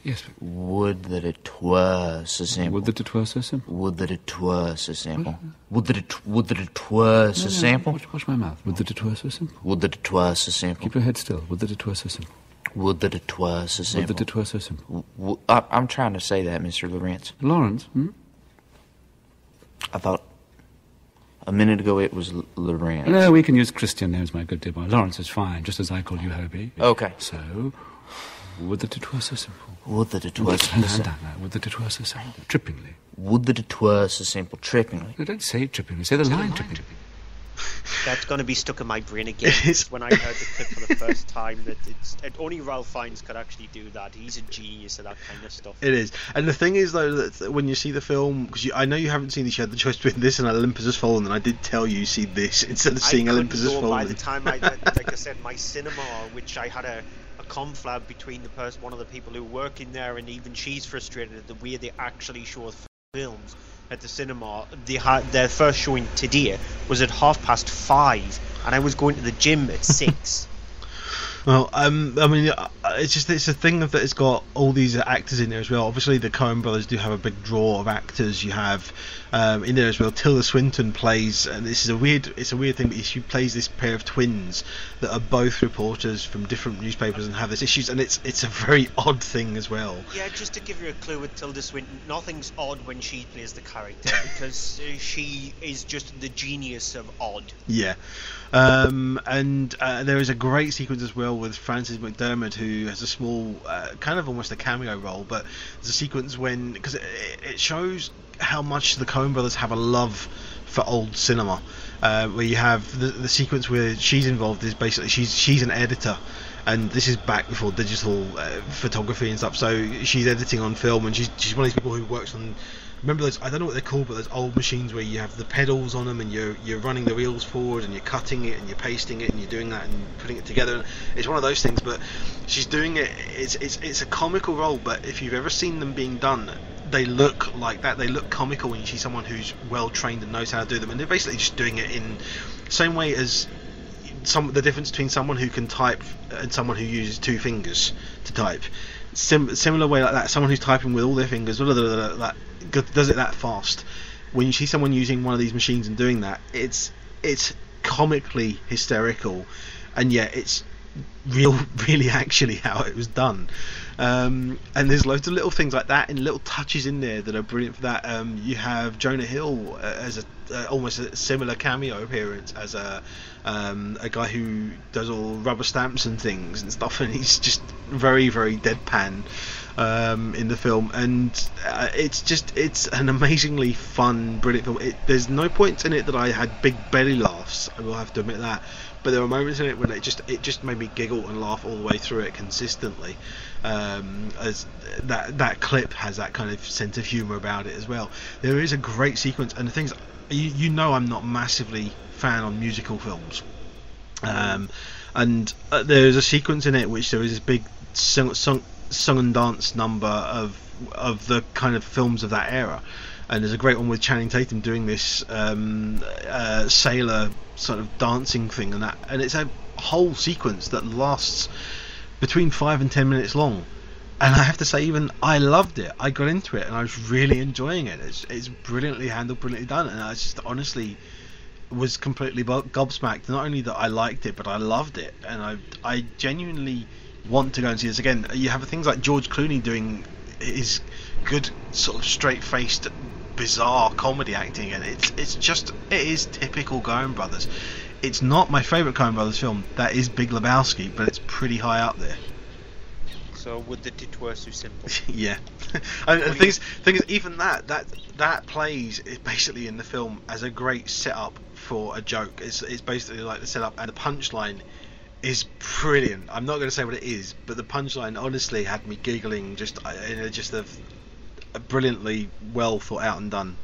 Yes. Would that it were so simple. Would that it were so simple. Would that it were so simple. Would that it were so simple. Watch my mouth. Would that it were so simple. Would that it were so simple. Keep your head still. Would that it were so simple. Would that it were so simple. Would that it were so simple. I'm trying to say that, Mr. Lawrence. Lawrence? I thought a minute ago it was Lawrence. No, we can use Christian names, my good dear boy. Lawrence is fine, just as I call you Hobie. Okay. So, would that it were so simple. Would that it were so simple. Would that it were so simple. Trippingly. Would that it were so simple. Trippingly. No, don't say it trippingly. Say the line trippingly. That's going to be stuck in my brain again. It's when I heard the clip for the first time that only Ralph Fiennes could actually do that. He's a genius at that kind of stuff. It is. And the thing is, though, that when you see the film, because I know you haven't seen this, you had the choice between this and Olympus Has Fallen, and I did tell you see this instead of seeing Olympus Has Fallen. By the time like I said, my cinema, which I had a conflab between one of the people who work in there, and even she's frustrated at the way they actually show films at the cinema. Their first showing today was at 5:30, and I was going to the gym at 6. Well, I mean, it's a thing that it's got all these actors in there as well. Obviously, the Coen brothers do have a big draw of actors. You have in there as well. Tilda Swinton plays, and it's a weird thing, but she plays this pair of twins that are both reporters from different newspapers and have this issues, and it's a very odd thing as well. Yeah, just to give you a clue with Tilda Swinton, nothing's odd when she plays the character because she is just the genius of odd. Yeah. And there is a great sequence as well with Frances McDermott, who has a small, kind of almost a cameo role, but there's a sequence because it shows how much the Coen brothers have a love for old cinema, where you have the sequence where she's involved is basically she's an editor, and this is back before digital photography and stuff. So she's editing on film, and she's one of these people who works on. Remember those? I don't know what they're called, but those old machines where you have the pedals on them, and you're running the reels forward, and you're cutting it, and you're pasting it, and you're doing that, and putting it together. It's one of those things, but she's doing it. It's a comical role, but if you've ever seen them being done, they look like that. They look comical when you see someone who's well trained and knows how to do them, and they're basically just doing it in the same way as the difference between someone who can type and someone who uses two fingers to type. Similar way like that. Someone who's typing with all their fingers, does it that fast. When you see someone using one of these machines and doing that, it's comically hysterical, and yet it's really actually how it was done. And there's loads of little things like that and little touches in there that are brilliant for that. You have Jonah Hill as almost a similar cameo appearance as a guy who does all rubber stamps and things and stuff, and he's just very, very deadpan in the film, and it's an amazingly fun, brilliant film. There's no points in it that I had big belly laughs, I will have to admit that, but there were moments in it when it just made me giggle and laugh all the way through it consistently. As that clip has that kind of sense of humour about it as well. There is a great sequence, and the things you know I'm not massively fan on musical films, and there's a sequence in it which there is this big song and dance number of the kind of films of that era, and there's a great one with Channing Tatum doing this sailor sort of dancing thing, and it's a whole sequence that lasts between 5 and 10 minutes long, and I have to say, even I loved it. I got into it and I was really enjoying it. It's brilliantly handled, brilliantly done, and I just honestly was completely gobsmacked. Not only that I liked it, but I loved it, and I genuinely want to go and see this again. You have things like George Clooney doing his good sort of straight-faced bizarre comedy acting, and it is typical Coen Brothers. It's not my favourite Coen Brothers film. That is Big Lebowski, but it's pretty high up there. So would the it were so simple? Yeah. And the thing is, even that plays basically in the film as a great setup for a joke. It's basically like the setup, and the punchline is brilliant. I'm not going to say what it is, but the punchline honestly had me giggling, just a brilliantly well thought out and done.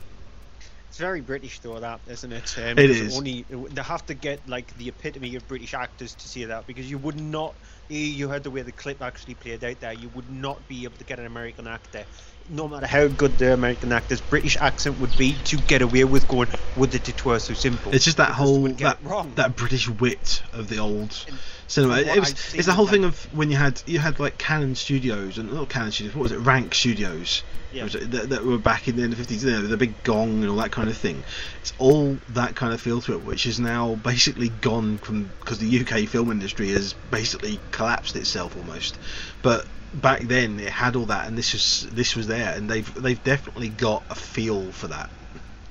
It's very British though, that, isn't it? It is. They have to get like the epitome of British actors to see that, because you would not. You heard the way the clip actually played out there. You would not be able to get an American actor, no matter how good the American actor's British accent would be, to get away with going, would it were so simple. It's just that whole that British wit of the old cinema. It's the whole thing of when you had like Canon Studios, and not Canon Studios, what was it, Rank Studios, that were back in the end of the 50s, with the big gong and all that kind of thing. It's all that kind of feel to it, which is now basically gone because the UK film industry has basically collapsed itself almost. But back then it had all that, and this was there, and they've definitely got a feel for that.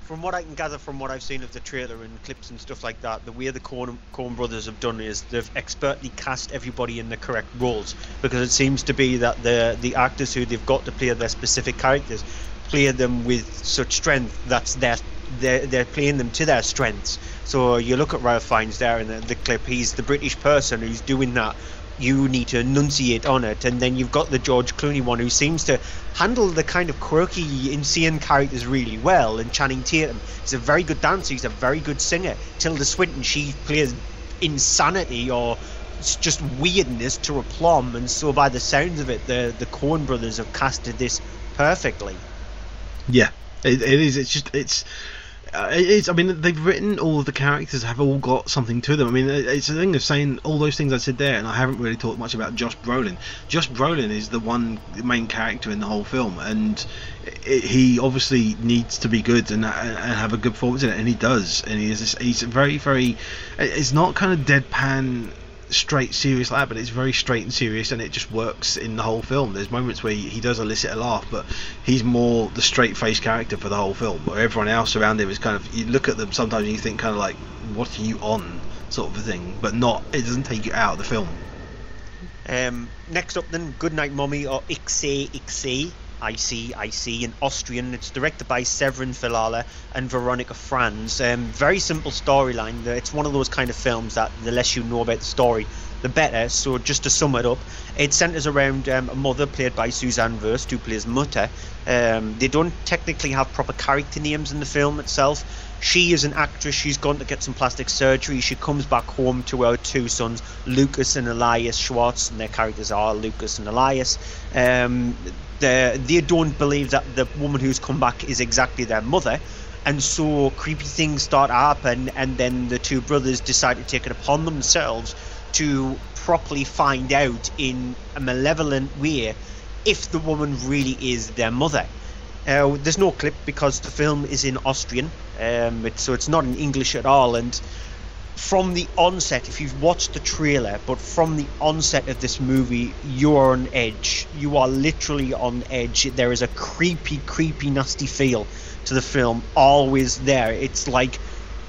From what I can gather from what I've seen of the trailer and clips and stuff like that, the way the Coen brothers have done is they've expertly cast everybody in the correct roles, because it seems to be that the actors who they've got to play their specific characters play them with such strength that's they're playing them to their strengths. So you look at Ralph Fiennes there in the clip, he's the British person who's doing that. You need to enunciate on it, and then you've got the George Clooney one who seems to handle the kind of quirky, insane characters really well, and Channing Tatum, he's a very good dancer, he's a very good singer. Tilda Swinton, she plays insanity or just weirdness to a plum, and so by the sounds of it, the Coen brothers have casted this perfectly. Yeah, it is. I mean, they've written all of the characters have all got something to them. I mean, it's a thing of saying all those things I said there, and I haven't really talked much about Josh Brolin. Josh Brolin is the main character in the whole film, and he obviously needs to be good and have a good performance in it, and he does. And he's very, very. It's not kind of deadpan, straight serious like that, but it's very straight and serious, and it just works in the whole film. There's moments where he does elicit a laugh, but he's more the straight-faced character for the whole film, where everyone else around him is kind of, you look at them sometimes and you think kind of like, what are you on, sort of a thing, but it doesn't take you out of the film. Next up then, Goodnight Mommy, or Ixe. I See in Austrian. It's directed by Severin Filala and Veronica Franz. Very simple storyline. It's one of those kind of films that the less you know about the story, the better. So just to sum it up, it centres around a mother played by Suzanne Wurst, who plays Mutter. They don't technically have proper character names in the film itself. She is an actress. She's gone to get some plastic surgery. She comes back home to her two sons, Lucas and Elias Schwartz, and their characters are Lucas and Elias. They don't believe that the woman who's come back is exactly their mother, and so creepy things start to happen, and then the two brothers decide to take it upon themselves to properly find out in a malevolent way if the woman really is their mother. There's no clip because the film is in Austrian, so it's not in English at all. And from the onset, if you've watched the trailer, but from the onset of this movie, you are on edge. You are literally on edge. There is a creepy, nasty feel to the film, always there. It's like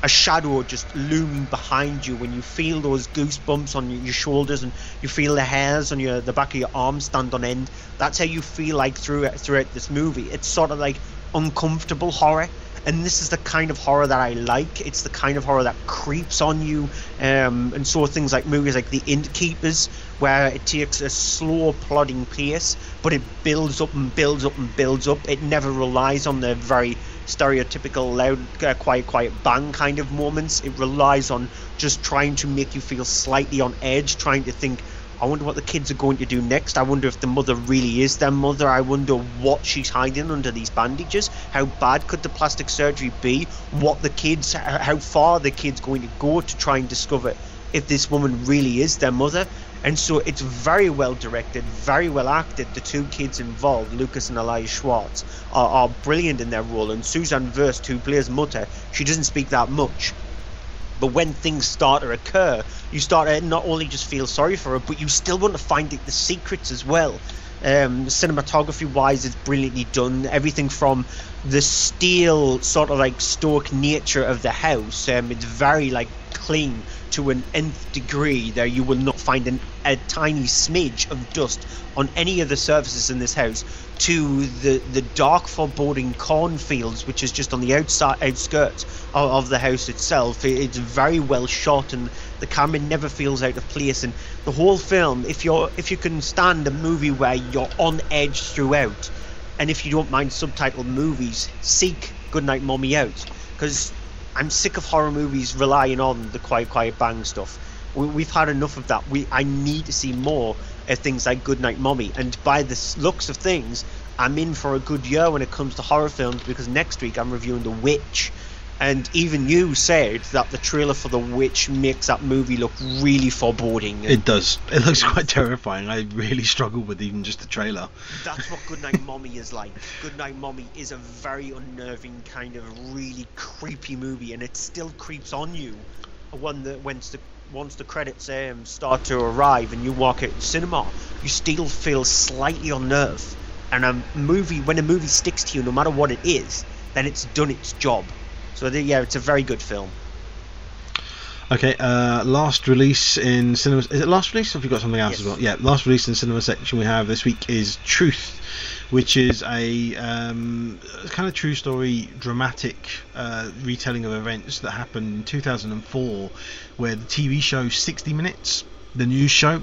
a shadow just looming behind you when you feel those goosebumps on your shoulders and you feel the hairs on the back of your arms stand on end. That's how you feel like throughout this movie. It's sort of like uncomfortable horror, and this is the kind of horror that I like. It's the kind of horror that creeps on you, and so things like movies like The Innkeepers, where it takes a slow plodding pace, but it builds up and builds up and builds up. It never relies on the very stereotypical loud quiet bang kind of moments. It relies on just trying to make you feel slightly on edge, trying to think, I wonder what the kids are going to do next. I wonder if the mother really is their mother. I wonder what she's hiding under these bandages. How bad could the plastic surgery be? What the kids, how far are the kids going to go to try and discover if this woman really is their mother? And so it's very well directed, very well acted. The two kids involved, Lucas and Elias Schwartz, are brilliant in their role. And Suzanne Wurst, who plays Mutter, she doesn't speak that much. But when things start to occur, you start to not only just feel sorry for her, but you still want to find the secrets as well. Cinematography-wise, it's brilliantly done. Everything from the steel, sort of like stoic nature of the house. It's very like clean to an nth degree. There you will not find a tiny smidge of dust on any of the surfaces in this house, to the dark foreboding cornfields, which is just on the outskirts of the house itself. It's very well shot, and the camera never feels out of place. And the whole film, if you can stand a movie where you're on edge throughout, and if you don't mind subtitled movies, seek Goodnight Mommy out, because I'm sick of horror movies relying on the quiet bang stuff. We've had enough of that. I need to see more of things like Goodnight Mommy, and by the looks of things, I'm in for a good year when it comes to horror films, because next week I'm reviewing The Witch, and even you said that the trailer for The Witch makes that movie look really foreboding. It does. It looks quite terrifying. I really struggled with even just the trailer. That's what Goodnight Mommy is like. Goodnight Mommy is a very unnerving, kind of really creepy movie, and it still creeps on you. Once the credits start to arrive and you walk out of the cinema, you still feel slightly unnerved. And when a movie sticks to you, no matter what it is, then it's done its job. So yeah, it's a very good film. Okay, last release in cinemas. Is it last release, or have you got something else as well? Yeah, last release in cinema section we have this week is Truth, which is a kind of true story, dramatic retelling of events that happened in 2004, where the TV show 60 Minutes, the news show,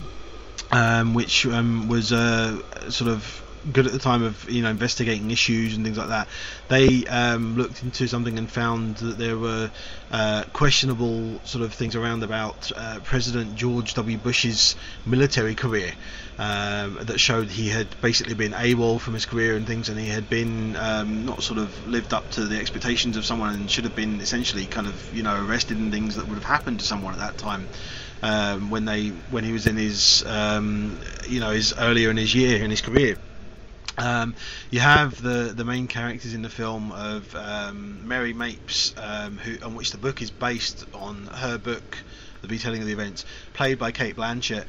which was sort of good at the time of investigating issues and things like that, they looked into something and found that there were questionable sort of things around about President George W. Bush's military career, that showed he had basically been AWOL from his career and things, and he had been not sort of lived up to the expectations of someone, and should have been essentially kind of arrested and things that would have happened to someone at that time, when he was in his his earlier in his career. You have the main characters in the film of Mary Mapes, on which the book is based on her book, The Retelling of the Events, played by Cate Blanchett,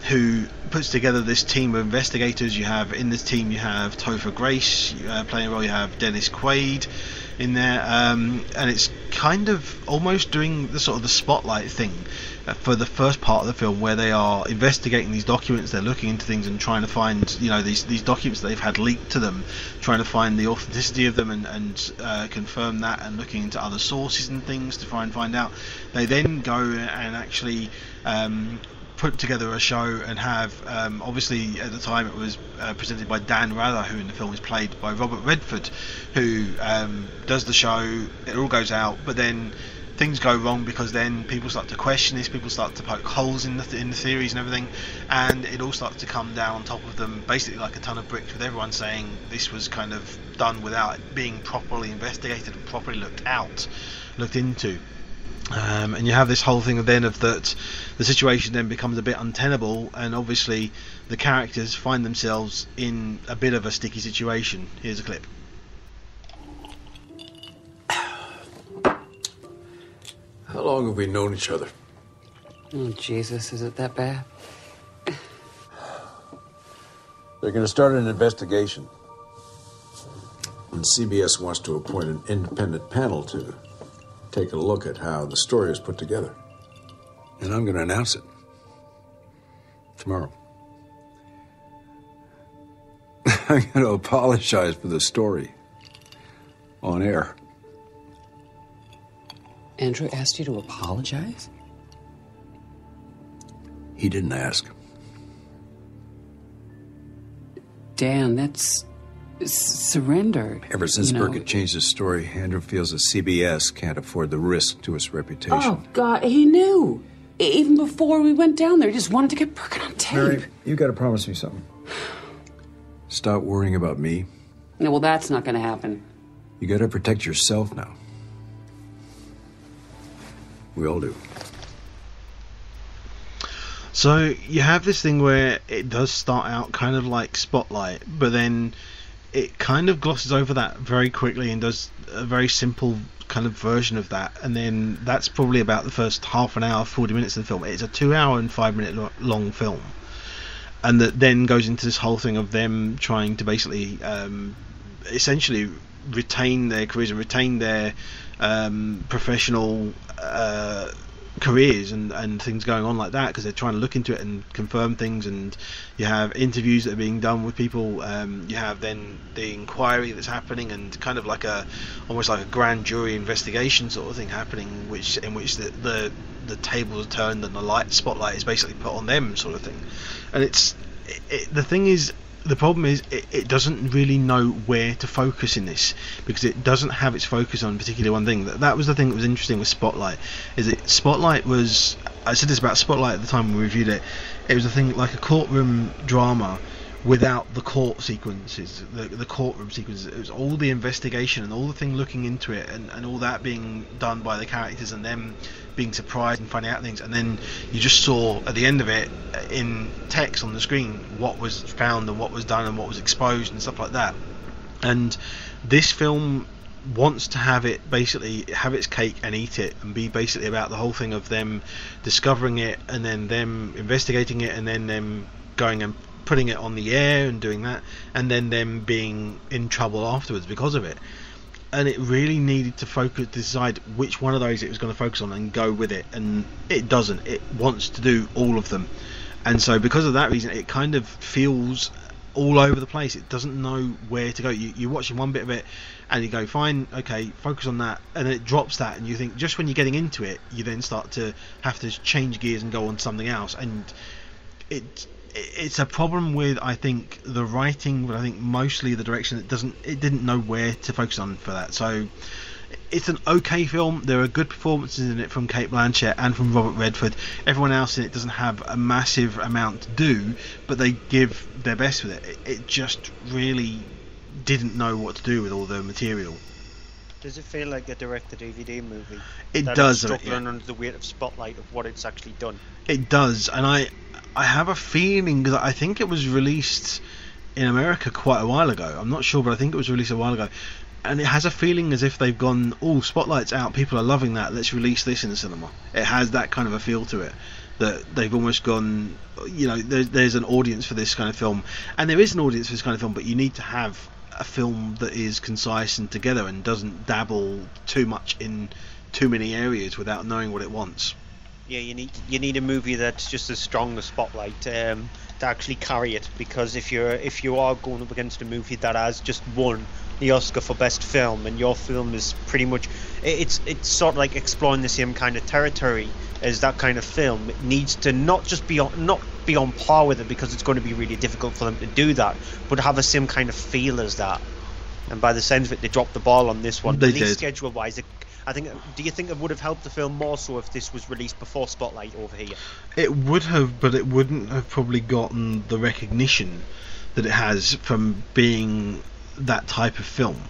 who puts together this team of investigators. You have in this team, you have Topher Grace playing a role, you have Dennis Quaid, in there, and it's kind of almost doing the sort of the spotlight thing for the first part of the film, where they are investigating these documents, they're looking into things and trying to find, these documents they've had leaked to them, trying to find the authenticity of them and confirm that, and looking into other sources and things to try and find out. They then go and actually put together a show and have, obviously at the time it was presented by Dan Rather, who in the film is played by Robert Redford, who does the show. It all goes out, but then things go wrong, because then people start to question this, people start to poke holes in the theories and everything, and it all starts to come down on top of them, basically like a ton of bricks, with everyone saying this was kind of done without it being properly investigated and properly looked into. And you have this whole thing then of that the situation then becomes a bit untenable, and obviously the characters find themselves in a bit of a sticky situation. Here's a clip. How long have we known each other? Oh, Jesus, is it that bad? They're going to start an investigation. And CBS wants to appoint an independent panel to take a look at how the story is put together. And I'm going to announce it. Tomorrow. I'm going to apologize for the story. On air. Andrew asked you to apologize? He didn't ask. Dan, that's surrender. Ever since Burkett changed his story, Andrew feels that CBS can't afford the risk to its reputation. Oh, God, he knew. Even before we went down there, he just wanted to get Burkett on tape. Mary, you got to promise me something. Stop worrying about me. No, well, that's not going to happen. You got to protect yourself now. We all do. So you have this thing where it does start out kind of like Spotlight, but then it kind of glosses over that very quickly and does a very simple kind of version of that, and then that's probably about the first half an hour, 40 minutes of the film. It's a 2 hour and 5 minute long film, and that then goes into this whole thing of them trying to basically essentially retain their careers and retain their professional careers and things going on like that, because they're trying to look into it and confirm things. And you have interviews that are being done with people, you have then the inquiry that's happening, and kind of like almost like a grand jury investigation sort of thing happening, in which the tables are turned and the spotlight is basically put on them, sort of thing. And the problem is it doesn't really know where to focus in this, because it doesn't have its focus on particularly one thing. That was the thing that was interesting with Spotlight, is it Spotlight was, I said this about Spotlight at the time when we reviewed it, it was a thing like a courtroom drama without the court sequences, the courtroom sequences. It was all the investigation and all the thing looking into it, and all that being done by the characters and them being surprised and finding out things, and then you just saw at the end of it in text on the screen what was found and what was done and what was exposed and stuff like that. And this film wants to have its cake and eat it, and be basically about the whole thing of them discovering it and then them investigating it and then them going and putting it on the air and doing that, and then them being in trouble afterwards because of it. And it really needed to decide which one of those it was going to focus on and go with it, and it doesn't. It wants to do all of them, and so because of that reason it kind of feels all over the place. It doesn't know where to go. You're watching one bit of it and you go, fine, okay, focus on that, and then it drops that, and you think, just when you're getting into it, you then start to have to change gears and go on to something else. And it's a problem with, I think, the writing, but I think mostly the direction. It didn't know where to focus on for that. So it's an okay film. There are good performances in it from Cate Blanchett and from Robert Redford. Everyone else in it doesn't have a massive amount to do, but they give their best with it. It just really didn't know what to do with all the material. Does it feel like a direct-to-DVD movie? It does. Struggling under the weight of spotlight of what it's actually done. It does, and I have a feeling that I think it was released in America quite a while ago. I'm not sure, but I think it was released a while ago. And it has a feeling as if they've gone, oh, Spotlight's out, people are loving that, let's release this in the cinema. It has that kind of a feel to it, that they've almost gone, there's an audience for this kind of film. And there is an audience for this kind of film, but you need to have a film that is concise and together and doesn't dabble too much in too many areas without knowing what it wants. Yeah, you need a movie that's just as strong as Spotlight to actually carry it, because if you are going up against a movie that has just won the Oscar for Best Film, and your film is pretty much it's sort of like exploring the same kind of territory as that kind of film, it needs to not be on par with it, because it's going to be really difficult for them to do that, but have the same kind of feel as that. And by the sounds of it, they dropped the ball on this one. They at least did. Schedule wise, do you think it would have helped the film more so if this was released before Spotlight over here? It would have, but it wouldn't have probably gotten the recognition that it has from being that type of film.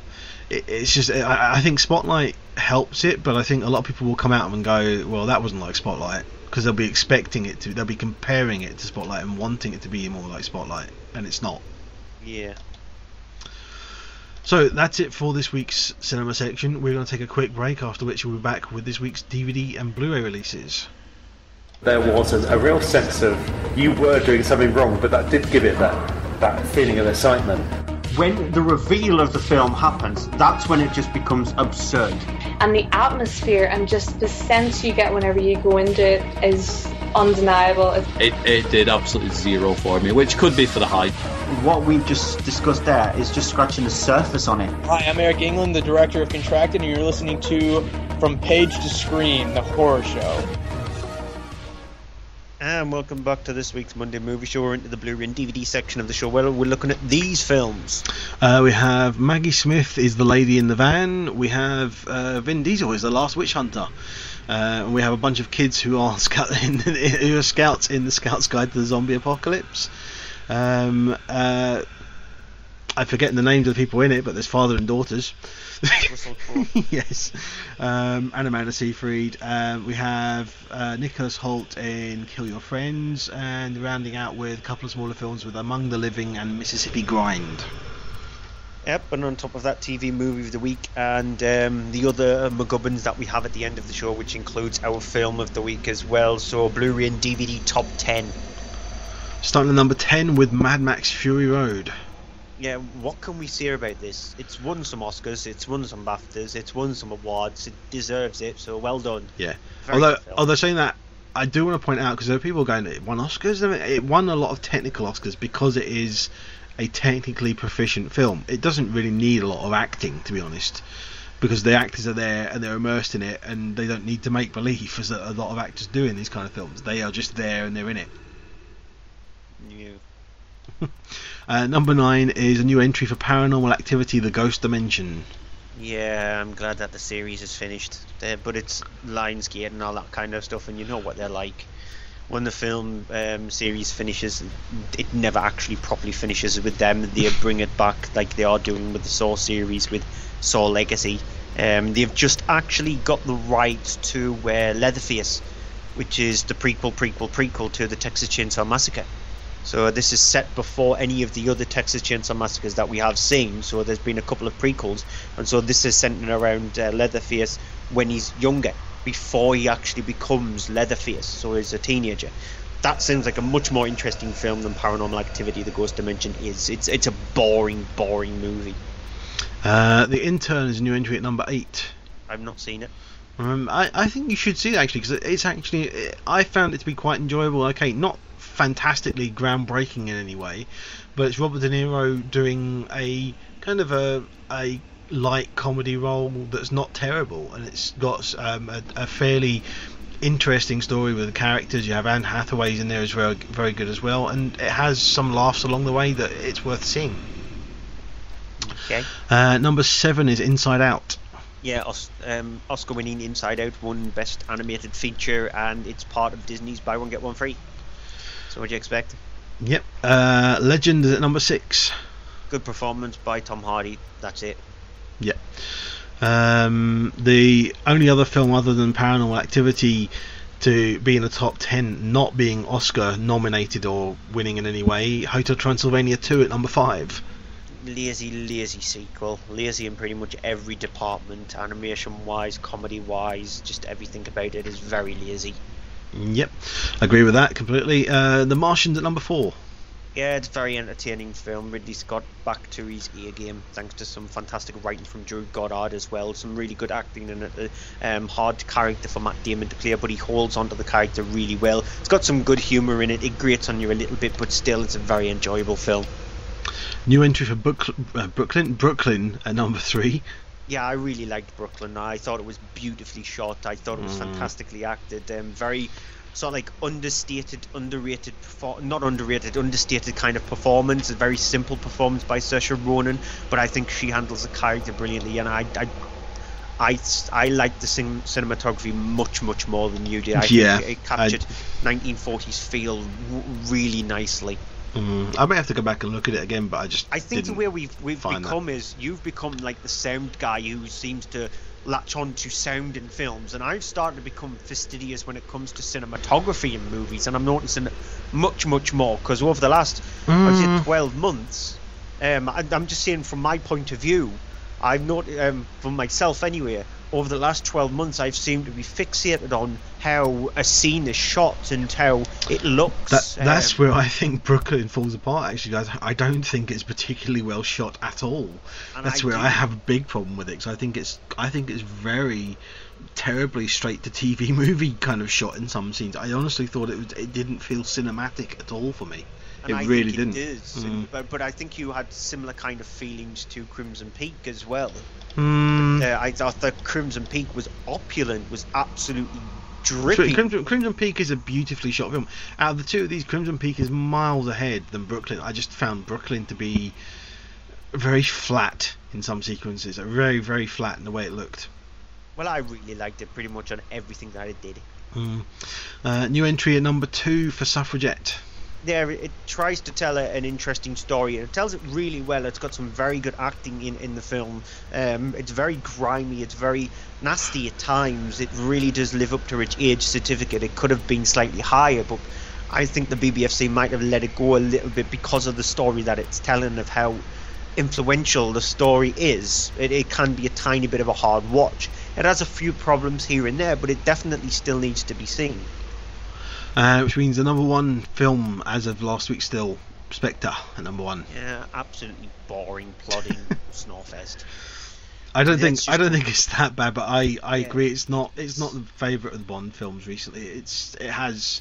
It's just, I think Spotlight helps it, but I think a lot of people will come out and go, well, that wasn't like Spotlight, because they'll be expecting it to, they'll be comparing it to Spotlight and wanting it to be more like Spotlight, and it's not. Yeah. So that's it for this week's cinema section. We're going to take a quick break, after which we'll be back with this week's DVD and Blu-ray releases. There was a real sense of you were doing something wrong, but that did give it that feeling of excitement. When the reveal of the film happens, that's when it just becomes absurd. And the atmosphere and just the sense you get whenever you go into it is undeniable. It did absolutely zero for me, which could be for the hype. What we've just discussed there is just scratching the surface on it. Hi, I'm Eric England, the director of Contracted, and you're listening to From Page to Screen, the horror show. And welcome back to this week's Monday Movie Show. We're into the Blu-ray and DVD section of the show. Well, we're looking at these films. We have Maggie Smith is the lady in the van. We have Vin Diesel is the last witch hunter. And we have a bunch of kids who are scouts in the Scouts Guide to the Zombie Apocalypse. I'm forgetting the names of the people in it, but there's father and daughters. Yes. And Amanda Seyfried. We have Nicholas Hoult in Kill Your Friends, and rounding out with a couple of smaller films with Among the Living and Mississippi Grind. Yep, and on top of that, TV Movie of the Week, and the other McGubbins that we have at the end of the show, which includes our film of the week as well. So Blu-ray and DVD top 10. Starting at number 10 with Mad Max Fury Road. Yeah, what can we say about this? It's won some Oscars, it's won some BAFTAs, it's won some awards, it deserves it, so well done. Yeah. Very Although saying that, I do want to point out, because there are people going, it won Oscars? I mean, it won a lot of technical Oscars because it is a technically proficient film. It doesn't really need a lot of acting, to be honest, because the actors are there and they're immersed in it, and they don't need to make believe, as a lot of actors do in these kind of films. They are just there and they're in it. Yeah. Number 9 is a new entry for Paranormal Activity: The Ghost Dimension. Yeah, I'm glad that the series is finished, but it's Lionsgate and all that kind of stuff, and you know what they're like. When the film series finishes, it never actually properly finishes with them. They bring it back like they are doing with the Saw series with Saw Legacy. They've just actually got the rights to Leatherface, which is the prequel to the Texas Chainsaw Massacre. So this is set before any of the other Texas Chainsaw Massacres that we have seen. So there's been a couple of prequels, and so this is centered around Leatherface when he's younger, before he actually becomes Leatherface, so he's a teenager. That sounds like a much more interesting film than Paranormal Activity: The Ghost Dimension is. It's a boring movie. The Intern is a new entry at number 8. I've not seen it. I think you should see it, actually, because it's actually, I found it to be quite enjoyable. Okay, not fantastically groundbreaking in any way, but it's Robert De Niro doing a kind of a light comedy role that's not terrible, and it's got a fairly interesting story with the characters. You have Anne Hathaway's in there as well, very good as well, and it has some laughs along the way that it's worth seeing. Okay. Number 7 is Inside Out. Yeah, Oscar-winning Inside Out won Best Animated Feature, and it's part of Disney's Buy One Get One Free. So what do you expect? Yep. Legend is at number 6. Good performance by Tom Hardy. That's it. Yep. The only other film other than Paranormal Activity to be in the top 10 not being Oscar nominated or winning in any way, Hotel Transylvania 2 at number 5. Lazy sequel. Lazy in pretty much every department, animation wise, comedy wise, just everything about it is very lazy. Yep, agree with that completely. The Martians at number 4. Yeah, it's a very entertaining film. Ridley Scott back to his A game, thanks to some fantastic writing from Drew Goddard as well. Some really good acting in it. Hard character for Matt Damon to play, but he holds onto the character really well. It's got some good humour in it. It grates on you a little bit, but still, it's a very enjoyable film. New entry for Brooklyn at number 3. Yeah, I really liked Brooklyn. I thought it was beautifully shot. I thought it was fantastically acted. Very sort of like understated kind of performance. A very simple performance by Saoirse Ronan, but I think she handles the character brilliantly, and I like the cinematography much more than you did. I think it captured 1940s feel really nicely. I may have to go back and look at it again, but I think the way we've become is you've become like the sound guy who seems to latch on to sound in films, and I've started to become fastidious when it comes to cinematography in movies, and I'm noticing it much more, because over the last I'd say 12 months, I'm just saying from my point of view, I've noticed for myself anyway, over the last 12 months I've seemed to be fixated on how a scene is shot and how it looks. That's where I think Brooklyn falls apart, actually, guys. I don't think it's particularly well shot at all. That's where I have a big problem with it, because I think it's very terribly straight to TV movie kind of shot in some scenes. I honestly thought it didn't feel cinematic at all for me. And it really didn't. It is, but I think you had similar kind of feelings to Crimson Peak as well. I thought that Crimson Peak was opulent, was absolutely dripping. Crimson Peak is a beautifully shot film. Out of the two of these, Crimson Peak is miles ahead than Brooklyn. I just found Brooklyn to be very flat in some sequences, very, very flat in the way it looked. Well, I really liked it pretty much on everything that it did. New entry at number 2 for Suffragette. There, it tries to tell an interesting story, and it tells it really well. It's got some very good acting in the film. It's very grimy, it's very nasty at times. It really does live up to its age certificate. It could have been slightly higher, but I think the BBFC might have let it go a little bit because of the story that it's telling, of how influential the story is. It can be a tiny bit of a hard watch. It has a few problems here and there, but it definitely still needs to be seen. Which means the number 1 film as of last week still, Spectre at number 1. Yeah, absolutely boring, plodding Snorfest. I don't think it's that bad, but I agree. It's not the favourite of the Bond films recently. It has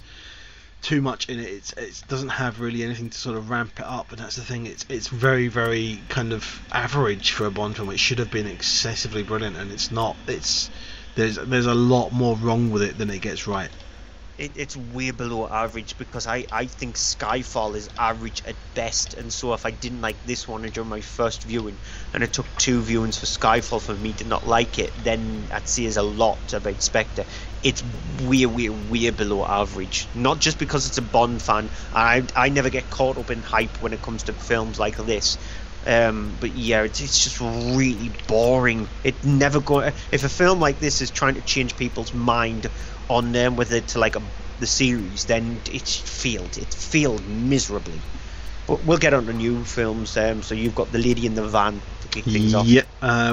too much in it. It doesn't have really anything to sort of ramp it up, and that's the thing. It's very, very kind of average for a Bond film. It should have been excessively brilliant, and it's not. There's a lot more wrong with it than it gets right. It's way below average, because I think Skyfall is average at best, and so if I didn't like this one during my first viewing, and it took 2 viewings for Skyfall for me to not like it, then I'd say there's a lot about Spectre. It's way below average, not just because it's a Bond fan. I never get caught up in hype when it comes to films like this. But yeah, it's just really boring. It never if a film like this is trying to change people's mind on them with it to like the series, then it's failed miserably. But we'll get on to new films. So you've got The Lady in the Van to kick things off. Yeah,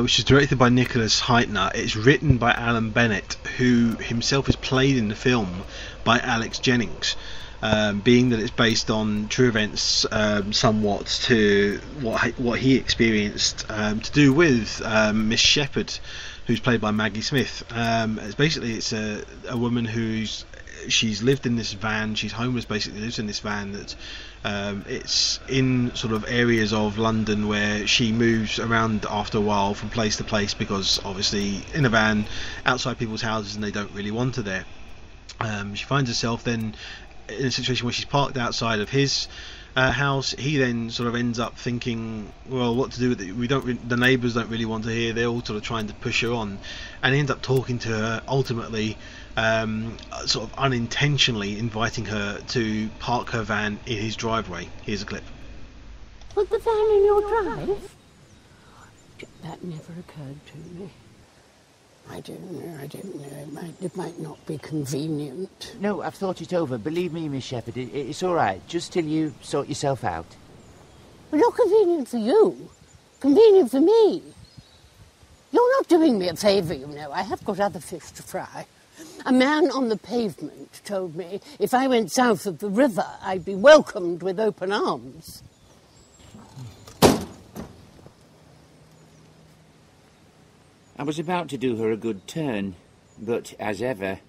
which is directed by Nicholas Heitner. It's written by Alan Bennett, who himself is played in the film by Alex Jennings. Being that it's based on true events, somewhat to what he experienced, to do with Miss Shepherd, who's played by Maggie Smith. It's a woman she's lived in this van. She's homeless, basically, lives in this van that it's in sort of areas of London where she moves around after a while from place to place, because obviously in a van outside people's houses and they don't really want her there. She finds herself then in a situation where she's parked outside of his house. He then sort of ends up thinking, well, what to do with it? The neighbours don't really want to hear. They're all sort of trying to push her on, and he ends up talking to her, ultimately sort of unintentionally inviting her to park her van in his driveway. Here's a clip. Put the van in your drive? That never occurred to me. I don't know. It might not be convenient. No, I've thought it over. Believe me, Miss Shepherd, it's all right. Just till you sort yourself out. Well, not convenient for you. Convenient for me. You're not doing me a favour, you know. I have got other fish to fry. A man on the pavement told me if I went south of the river, I'd be welcomed with open arms. I was about to do her a good turn, but, as ever,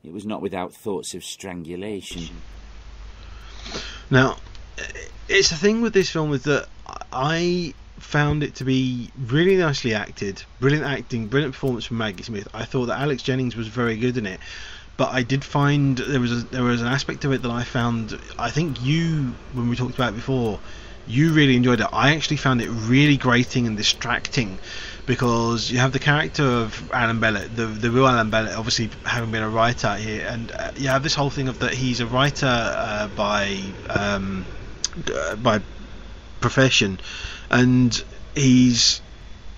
it was not without thoughts of strangulation. Now, it's the thing with this film is that I found it to be really nicely acted, brilliant acting, brilliant performance from Maggie Smith. I thought that Alex Jennings was very good in it, but I did find there was an aspect of it that I found, I think you, when we talked about it before, you really enjoyed it. I actually found it really grating and distracting, because you have the character of Alan Bellett, the real Alan Bellett, obviously having been a writer here, and you have this whole thing of that he's a writer by profession, and it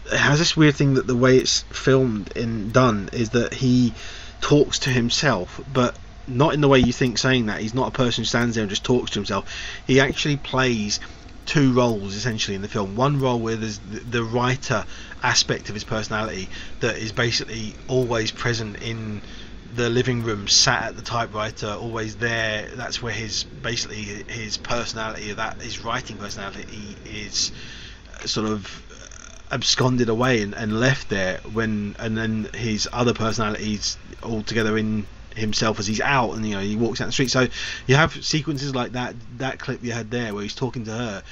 has this weird thing that the way it's filmed and done is that he talks to himself, but not in the way you think saying that. He's not a person who stands there and just talks to himself. He actually plays two roles essentially in the film. One role where there's the writer aspect of his personality that is basically always present in the living room, sat at the typewriter, always there. That's where his personality, his writing personality, is sort of absconded away and left there, and then his other personalities all together in himself as he's out, and he walks down the street. So you have sequences like that clip you had there where he's talking to her,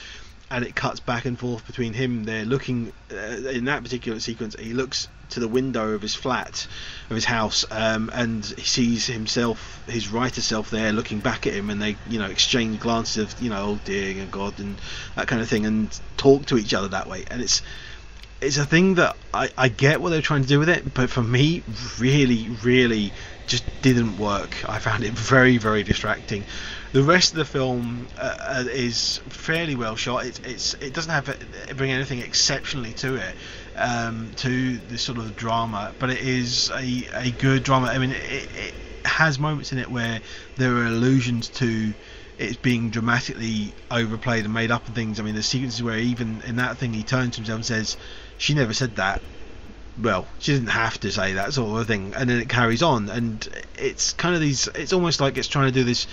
and it cuts back and forth between him there looking in that particular sequence. He looks to the window of his flat, of his house, and he sees himself, his writer self, there looking back at him, and they exchange glances of oh dear God and that kind of thing, and talk to each other that way. And it's a thing that I get what they're trying to do with it, but for me really just didn't work. I found it very, very distracting. The rest of the film is fairly well shot. It doesn't bring anything exceptionally to it, to this sort of drama, but it is a good drama. I mean, it has moments in it where there are allusions to it being dramatically overplayed and made up and things. I mean, there's sequences where even in that thing he turns to himself and says, "She never said that." Well, she didn't have to say that, sort of thing, and then it carries on, and it's kind of it's almost like it's trying to do this,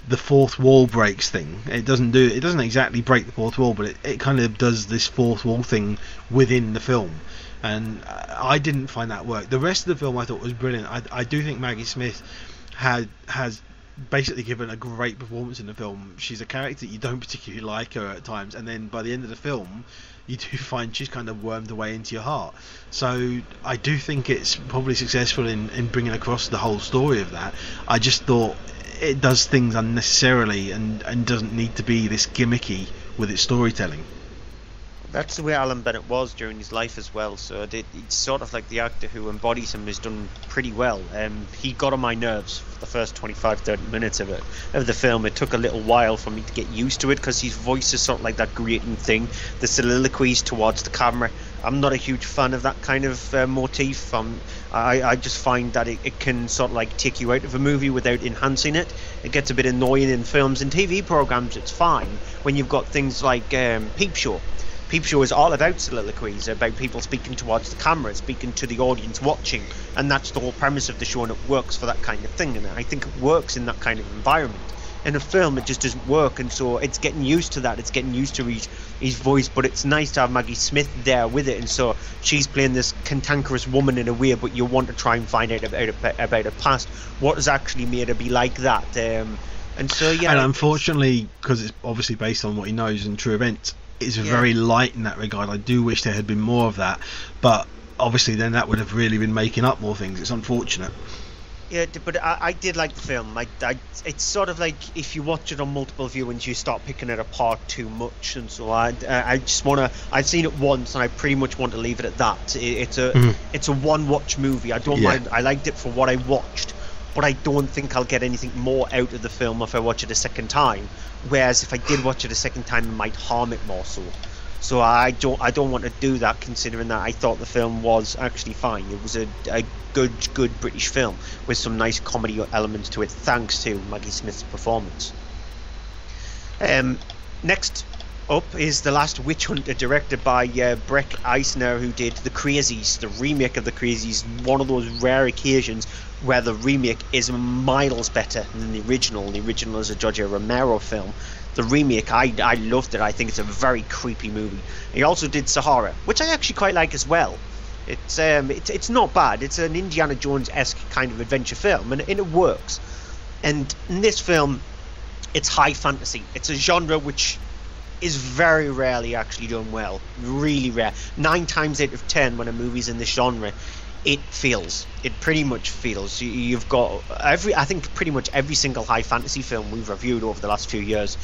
the fourth wall breaks thing. It doesn't exactly break the fourth wall, but it kind of does this fourth wall thing within the film, and I didn't find that work. The rest of the film I thought was brilliant. I do think Maggie Smith has basically given a great performance in the film. She's a character that you don't particularly like her at times, and then by the end of the film you do find she's kind of wormed away into your heart. So I do think it's probably successful in bringing across the whole story of that. I just thought it does things unnecessarily and doesn't need to be this gimmicky with its storytelling. That's the way Alan Bennett was during his life as well, so it's sort of like the actor who embodies him has done pretty well. He got on my nerves for the first 25-30 minutes of the film. It took a little while for me to get used to it, because his voice is sort of like that grating thing, the soliloquies towards the camera. I'm not a huge fan of that kind of motif. I just find that it can sort of like take you out of a movie without enhancing it. It gets a bit annoying in films and TV programs. It's fine when you've got things like Peep Show. Peep Show is all about soliloquies, about people speaking towards the camera, speaking to the audience watching, and that's the whole premise of the show, and it works for that kind of thing, and I think it works in that kind of environment. In a film it just doesn't work, and so it's getting used to that, it's getting used to his voice, but it's nice to have Maggie Smith there with it, and so she's playing this cantankerous woman in a way, but you want to try and find out about her past, what has actually made her be like that, and so yeah. And unfortunately, because it's obviously based on what he knows and true events, it's very light in that regard. I do wish there had been more of that, but obviously then that would have really been making up more things. It's unfortunate. Yeah, but I did like the film. It's sort of like if you watch it on multiple viewings, you start picking it apart too much, and so I just want to. I've seen it once, and I pretty much want to leave it at that. It's a one-watch movie. I don't mind. I liked it for what I watched, but I don't think I'll get anything more out of the film if I watch it a second time. Whereas if I did watch it a second time, it might harm it more so. So I don't want to do that, considering that I thought the film was actually fine. It was a good British film with some nice comedy elements to it, thanks to Maggie Smith's performance. Next up is The Last Witch Hunter, directed by Breck Eisner, who did The Crazies, the remake of The Crazies, one of those rare occasions where the remake is miles better than the original. The original is a George Romero film. The remake, I loved it. I think it's a very creepy movie. He also did Sahara, which I actually quite like as well. It's not bad. It's an Indiana Jones-esque kind of adventure film, and it works. And in this film, it's high fantasy. It's a genre which is very rarely actually done well. Really rare. 9 times out of 10 when a movie's in this genre, it feels. It pretty much feels. You've got I think pretty much every single high fantasy film we've reviewed over the last few years,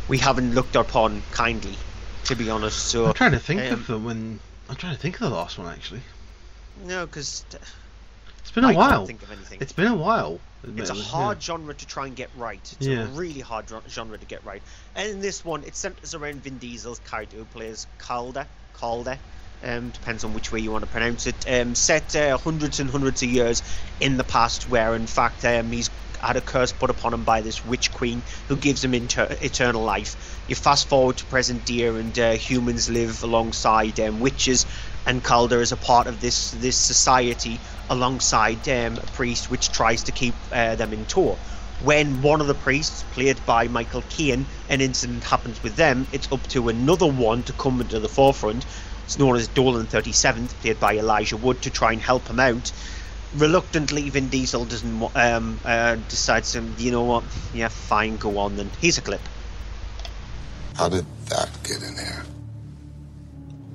we haven't looked upon kindly, to be honest. So I'm trying to think of the last one actually. No, because it's been a while. Can't think of anything. It's been a while. It's a hard genre to try and get right. It's a really hard genre to get right. And in this one, it centers around Vin Diesel's character, who plays Calder. Depends on which way you want to pronounce it. Set hundreds and hundreds of years in the past, where in fact he's had a curse put upon him by this witch queen who gives him eternal life. You fast forward to present day, and humans live alongside witches, and Calder is a part of this society alongside a priest which tries to keep them in tow. When one of the priests, played by Michael Caine, an incident happens with them, it's up to another one to come into the forefront. It's known as Dolan 37th, played by Elijah Wood, to try and help him out. Reluctantly, Vin Diesel decides to, you know what, yeah, fine, go on then. Here's a clip. How did that get in there?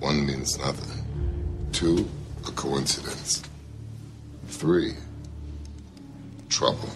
1 means nothing. 2, a coincidence. 3, trouble.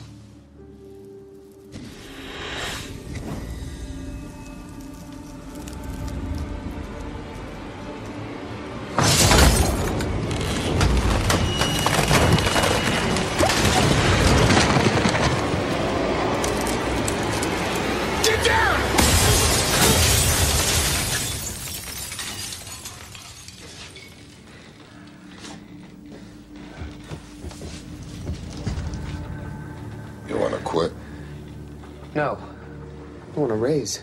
No. I want to raise.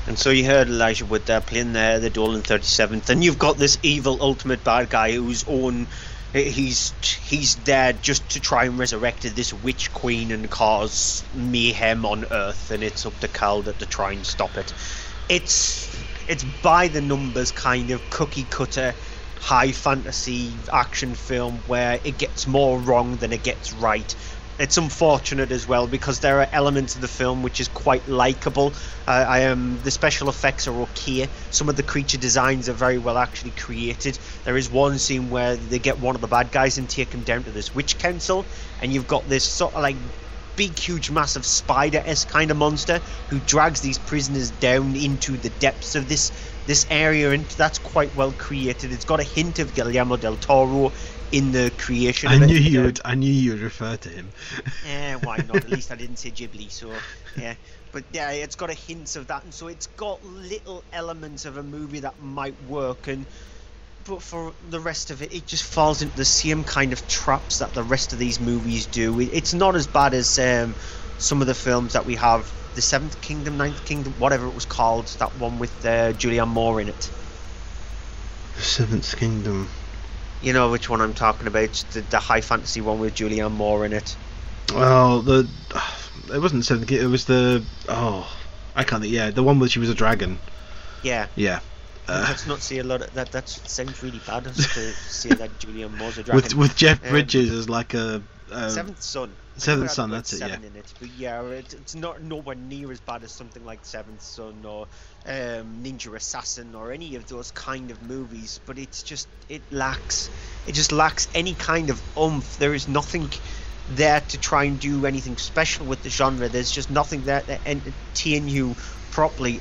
And so you heard Elijah Wood there playing the Dolan 37th, and you've got this evil ultimate bad guy who's he's there just to try and resurrect this witch queen and cause mayhem on Earth, and it's up to Calder to try and stop it. It's by the numbers kind of cookie cutter high fantasy action film where it gets more wrong than it gets right. It's unfortunate as well because there are elements of the film which is quite likeable. The special effects are okay. Some of the creature designs are very well actually created. There is one scene where they get one of the bad guys and take him down to this witch council, and you've got this sort of like big, huge, massive spider-esque kind of monster who drags these prisoners down into the depths of this area, and that's quite well created. It's got a hint of Guillermo del Toro in the creation of it. I knew you would refer to him. Why not? At least I didn't say Ghibli, so yeah. But yeah, it's got a hint of that, and so it's got little elements of a movie that might work, but for the rest of it, it just falls into the same kind of traps that the rest of these movies do. It's not as bad as some of the films that we have, the Seventh Kingdom, Ninth Kingdom, whatever it was called, that one with Julianne Moore in it. The Seventh Kingdom. You know which one I'm talking about, the high fantasy one with Julianne Moore in it. Well, it wasn't Seventh Kingdom, it was the one where she was a dragon. Yeah. Yeah. Let's not see a lot of that. That sounds really bad to say that Julianne Moore's a dragon. With Jeff Bridges as like a Seventh Son. Seventh Son, that's it. In it. But yeah, it's not nowhere near as bad as something like Seventh Son or Ninja Assassin or any of those kind of movies. But it just lacks any kind of oomph. There is nothing there to try and do anything special with the genre. There's just nothing there to entertain you properly.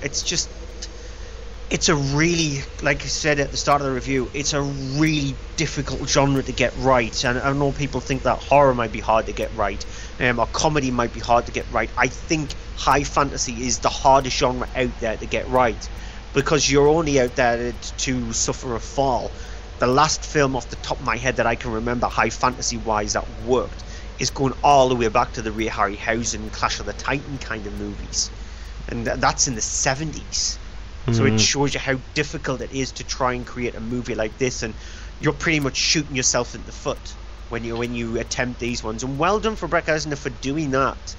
It's a really, like I said at the start of the review, it's a really difficult genre to get right. And I know people think that horror might be hard to get right, or comedy might be hard to get right. I think high fantasy is the hardest genre out there to get right, because you're only out there to suffer a fall. The last film off the top of my head that I can remember high fantasy wise that worked is going all the way back to the Ray Harryhausen Clash of the Titan kind of movies, and that's in the 70s. So it shows you how difficult it is to try and create a movie like this, and you're pretty much shooting yourself in the foot when you attempt these ones. And well done for Brett Eisner for doing that.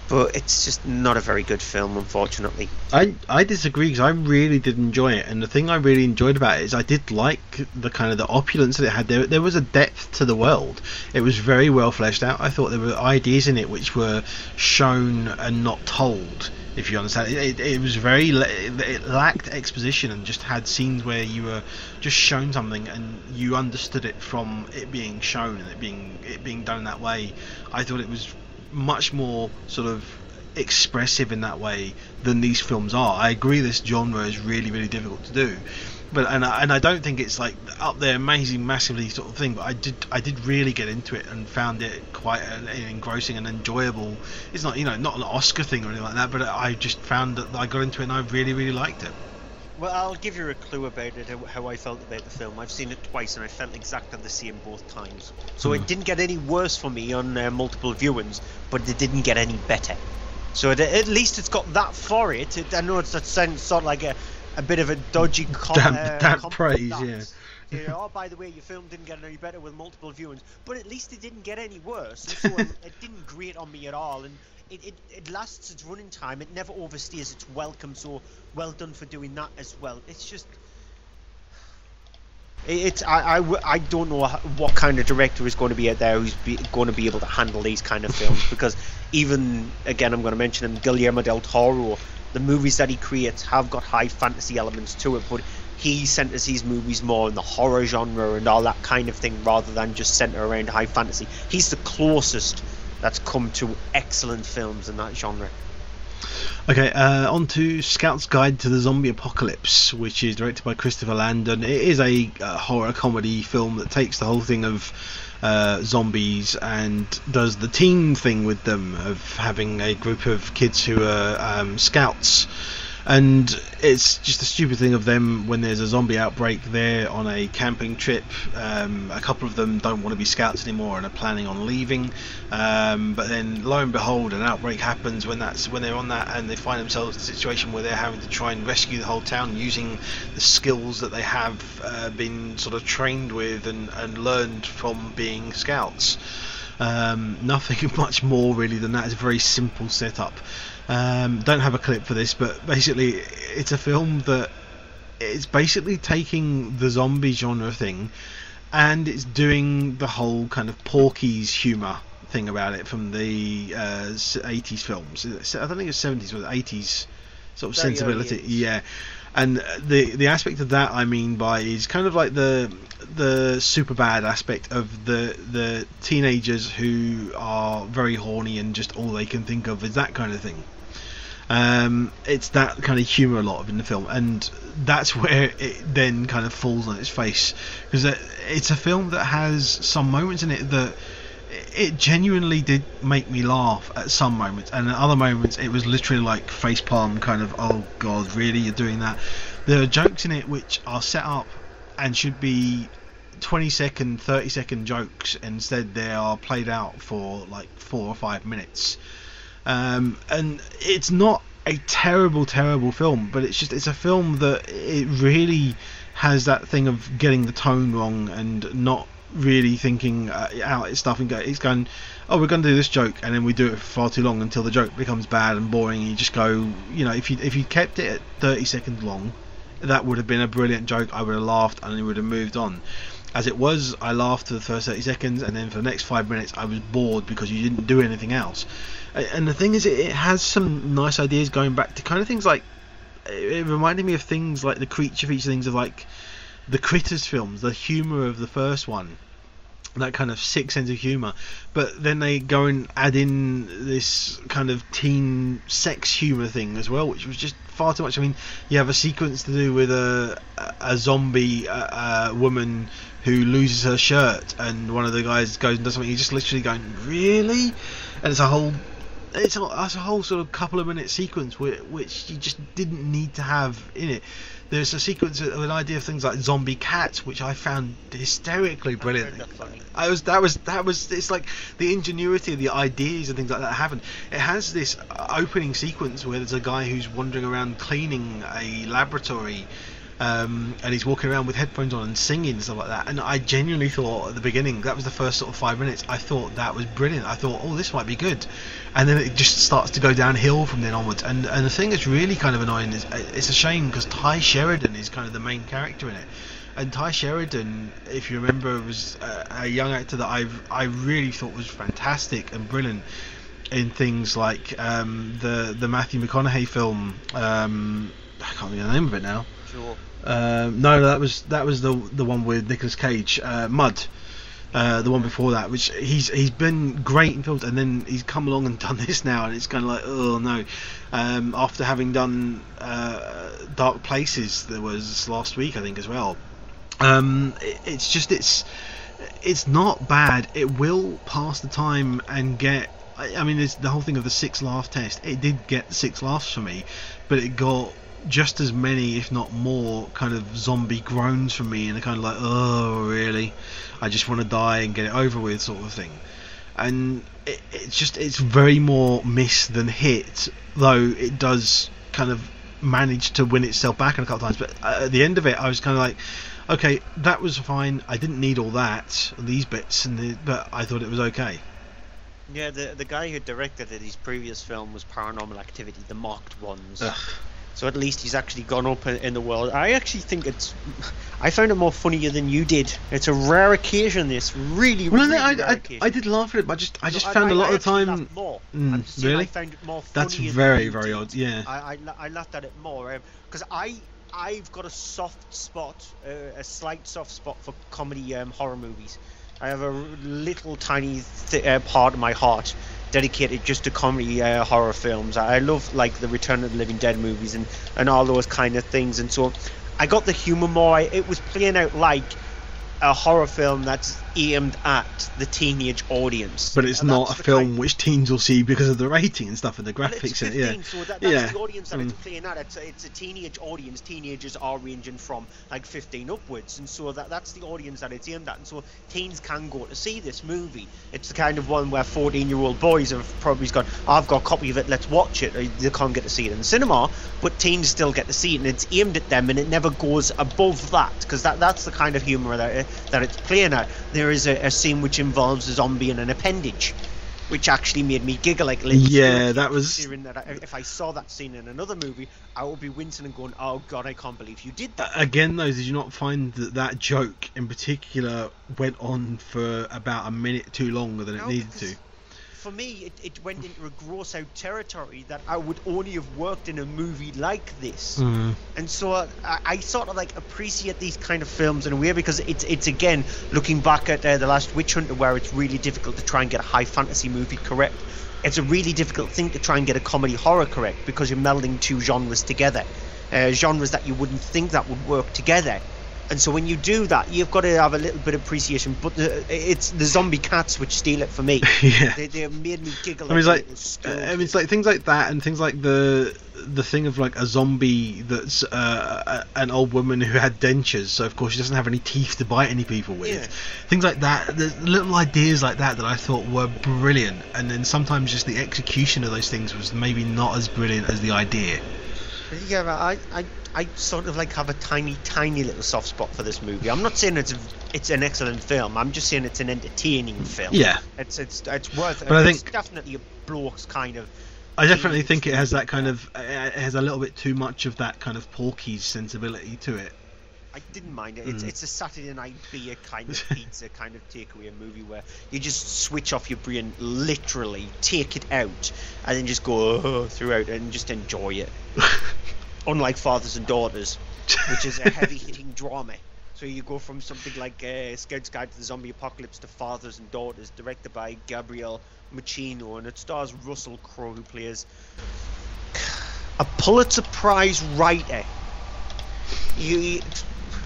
But it's just not a very good film, unfortunately. I disagree, because I really did enjoy it, and the thing I really enjoyed about it is I did like the kind of the opulence that it had. There was a depth to the world. It was very well fleshed out. I thought there were ideas in it which were shown and not told, if you understand. It was very, it lacked exposition and just had scenes where you were just shown something and you understood it from it being shown and it being done that way. I thought it was much more sort of expressive in that way than these films are. I agree this genre is really, really difficult to do, but and I don't think it's like up there amazing massively sort of thing, but I did really get into it and found it quite engrossing and enjoyable. It's not, not an Oscar thing or anything like that, but I just found that I got into it and I really, really liked it. Well, I'll give you a clue about it, how I felt about the film. I've seen it twice and I felt exactly the same both times. So it didn't get any worse for me on multiple viewings, but it didn't get any better. So at least it's got that for it. I know that sounds sort of like a bit of a dodgy damn praise, yeah. Oh, by the way, your film didn't get any better with multiple viewings, but at least it didn't get any worse. And so it didn't grate on me at all. And it lasts its running time. It never overstays its welcome. So well done for doing that as well. It's just, I don't know what kind of director is going to be out there who's going to be able to handle these kind of films, because even, again, I'm going to mention him, Guillermo del Toro, the movies that he creates have got high fantasy elements to it, but he centers his movies more in the horror genre and all that kind of thing rather than just center around high fantasy. He's the closest that's come to excellent films in that genre. Okay, on to Scout's Guide to the Zombie Apocalypse, which is directed by Christopher Landon. It is a horror comedy film that takes the whole thing of zombies and does the teen thing with them, of having a group of kids who are scouts. And it's just a stupid thing of them when there's a zombie outbreak. They're on a camping trip. A couple of them don't want to be scouts anymore and are planning on leaving. But then, lo and behold, an outbreak happens when they're on that, and they find themselves in a situation where they're having to try and rescue the whole town using the skills that they have been sort of trained with and learned from being scouts. Nothing much more really than that. It's a very simple setup. Don't have a clip for this, but basically it's a film that it's basically taking the zombie genre thing and it's doing the whole kind of Porky's humour thing about it from the 80s films. I don't think it's 70s, but 80s sort of very sensibility. Yeah, and the aspect of that I mean by is kind of like the super bad aspect of the teenagers who are very horny and just all they can think of is that kind of thing. It's that kind of humour a lot of in the film, and that's where it then kind of falls on its face, because it's a film that has some moments in it that it genuinely did make me laugh at some moments, and at other moments it was literally like facepalm kind of, oh god, really, you're doing that. There are jokes in it which are set up and should be 20-second, 30-second jokes, instead they are played out for like 4 or 5 minutes. And it's not a terrible film, but it's a film that it really has that thing of getting the tone wrong and not really thinking out its stuff, and it's going, oh, we're going to do this joke, and then we do it for far too long until the joke becomes bad and boring, and you just go, if you kept it at 30 seconds long, that would have been a brilliant joke. I would have laughed and it would have moved on. As it was, I laughed for the first 30 seconds, and then for the next 5 minutes I was bored because you didn't do anything else. And the thing is, it has some nice ideas going back to kind of things like, it reminded me of things like the creature feature things of like the Critters films, the humour of the first one, that kind of sick sense of humour, but then they go and add in this kind of teen sex humour thing as well, which was just far too much. I mean, you have a sequence to do with a zombie woman who loses her shirt, and one of the guys goes and does something, he's just literally going, really? And it's a whole sort of couple of minute sequence which you just didn't need to have in it. There's a sequence of an idea of things like zombie cats, which I found hysterically brilliant. It's like the ingenuity of the ideas and things like that happen. It has this opening sequence where there's a guy who's wandering around cleaning a laboratory, and he's walking around with headphones on and singing and stuff like that. And I genuinely thought at the beginning, that was the first sort of 5 minutes, I thought that was brilliant. I thought, oh, this might be good. And then it just starts to go downhill from then onwards. And the thing that's really kind of annoying is it's a shame because Ty Sheridan is kind of the main character in it. And Ty Sheridan, if you remember, was a young actor that I really thought was fantastic and brilliant in things like the Matthew McConaughey film. I can't remember the name of it now. Sure. No, that was the one with Nicolas Cage, Mud. The one before that, which he's been great in films, and then he's come along and done this now, and it's kind of like, oh no. After having done Dark Places, there was last week I think as well. It's not bad. It will pass the time and get. I mean, it's the whole thing of the 6 laugh test. It did get 6 laughs for me, but it got just as many, if not more, kind of zombie groans from me, and kind of like, oh really, I just want to die and get it over with, sort of thing. And it's very more miss than hit, though it does kind of manage to win itself back a couple of times. But at the end of it, I was kind of like, okay, that was fine. I didn't need all that, these bits, but I thought it was okay. Yeah, the guy who directed it, his previous film was Paranormal Activity, the mocked ones. Ugh. So at least he's actually gone up in the world. I actually think I found it more funnier than you did. It's a rare occasion. This really, rare occasion. I did laugh at it, but I just found a lot of the time. More. Really? I found it more funny. That's very, very odd. Yeah. I laughed at it more because I've got a soft spot, a slight soft spot for comedy horror movies. I have a little tiny part of my heart dedicated just to comedy horror films. I love like the Return of the Living Dead movies and all those kind of things, and so I got the humour more. It was playing out like a horror film that's aimed at the teenage audience. But it's not a film which teens will see because of the rating and stuff and the graphics. Well, it's 15, in it. Yeah. So that's the audience that it's playing at. It's a teenage audience. Teenagers are ranging from like 15 upwards, and so that's the audience that it's aimed at. And so teens can go to see this movie. It's the kind of one where 14-year-old boys have probably gone, I've got a copy of it, let's watch it. They can't get to see it in the cinema, but teens still get to see it, and it's aimed at them, and it never goes above that, because that's the kind of humour that it's playing at. There is a scene which involves a zombie and an appendage, which actually made me giggle like little. Yeah, that was. If I saw that scene in another movie, I would be wincing and going, "Oh God, I can't believe you did that." Again, though, did you not find that joke in particular went on for about a minute too longer than it needed to? For me, it went into a gross out territory that I would only have worked in a movie like this. And so I sort of like appreciate these kind of films in a way, because it's again looking back at The Last Witch Hunter, where it's really difficult to try and get a high fantasy movie correct. It's a really difficult thing to try and get a comedy horror correct, because you're melding two genres together, genres that you wouldn't think that would work together. And so when you do that, you've got to have a little bit of appreciation. But it's the zombie cats which steal it for me. Yeah. They made me giggle. I mean, it's like things like that, and things like the thing of like a zombie that's an old woman who had dentures, so of course she doesn't have any teeth to bite any people with. Yeah. Things like that, the little ideas like that I thought were brilliant, and then sometimes just the execution of those things was maybe not as brilliant as the idea. Yeah, I sort of like have a tiny little soft spot for this movie. I'm not saying it's an excellent film. I'm just saying it's an entertaining film. Yeah, it's worth it. But I think it's definitely a bloke's kind of. I definitely think it has that kind of. It has a little bit too much of that kind of Porky's sensibility to it. I didn't mind it. It's a Saturday night beer kind of pizza kind of takeaway movie where you just switch off your brain, literally take it out, and then just go throughout and just enjoy it. Unlike Fathers and Daughters, which is a heavy-hitting drama. So you go from something like Scout's Guide to the Zombie Apocalypse to Fathers and Daughters, directed by Gabriel Machino, and it stars Russell Crowe, who plays a Pulitzer Prize writer.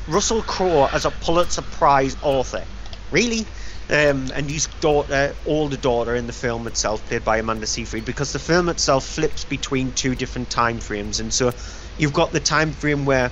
Russell Crowe as a Pulitzer Prize author, really? And his older daughter in the film itself, played by Amanda Seyfried, because the film itself flips between two different time frames, and so you've got the time frame where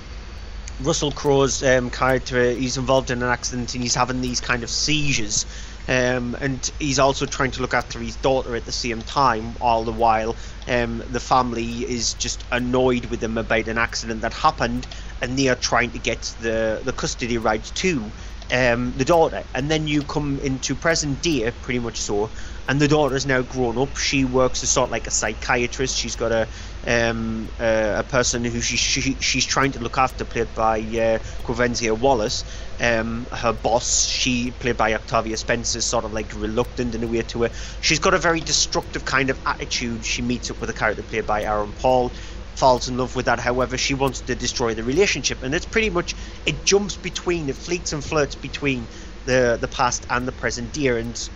Russell Crowe's character, he's involved in an accident and he's having these kind of seizures, and he's also trying to look after his daughter at the same time. All the while, the family is just annoyed with him about an accident that happened, and they are trying to get the custody rights to the daughter. And then you come into present day, pretty much so, and the daughter is now grown up. She works as sort of like a psychiatrist. She's got a person who she's trying to look after, played by Coen Wallace. Her boss, she played by Octavia Spencer, is sort of like reluctant in a way to her. She's got a very destructive kind of attitude. She meets up with a character played by Aaron Paul, falls in love with that. However, she wants to destroy the relationship, and it's pretty much, it jumps between, it fleets and flirts between the past and the present day. And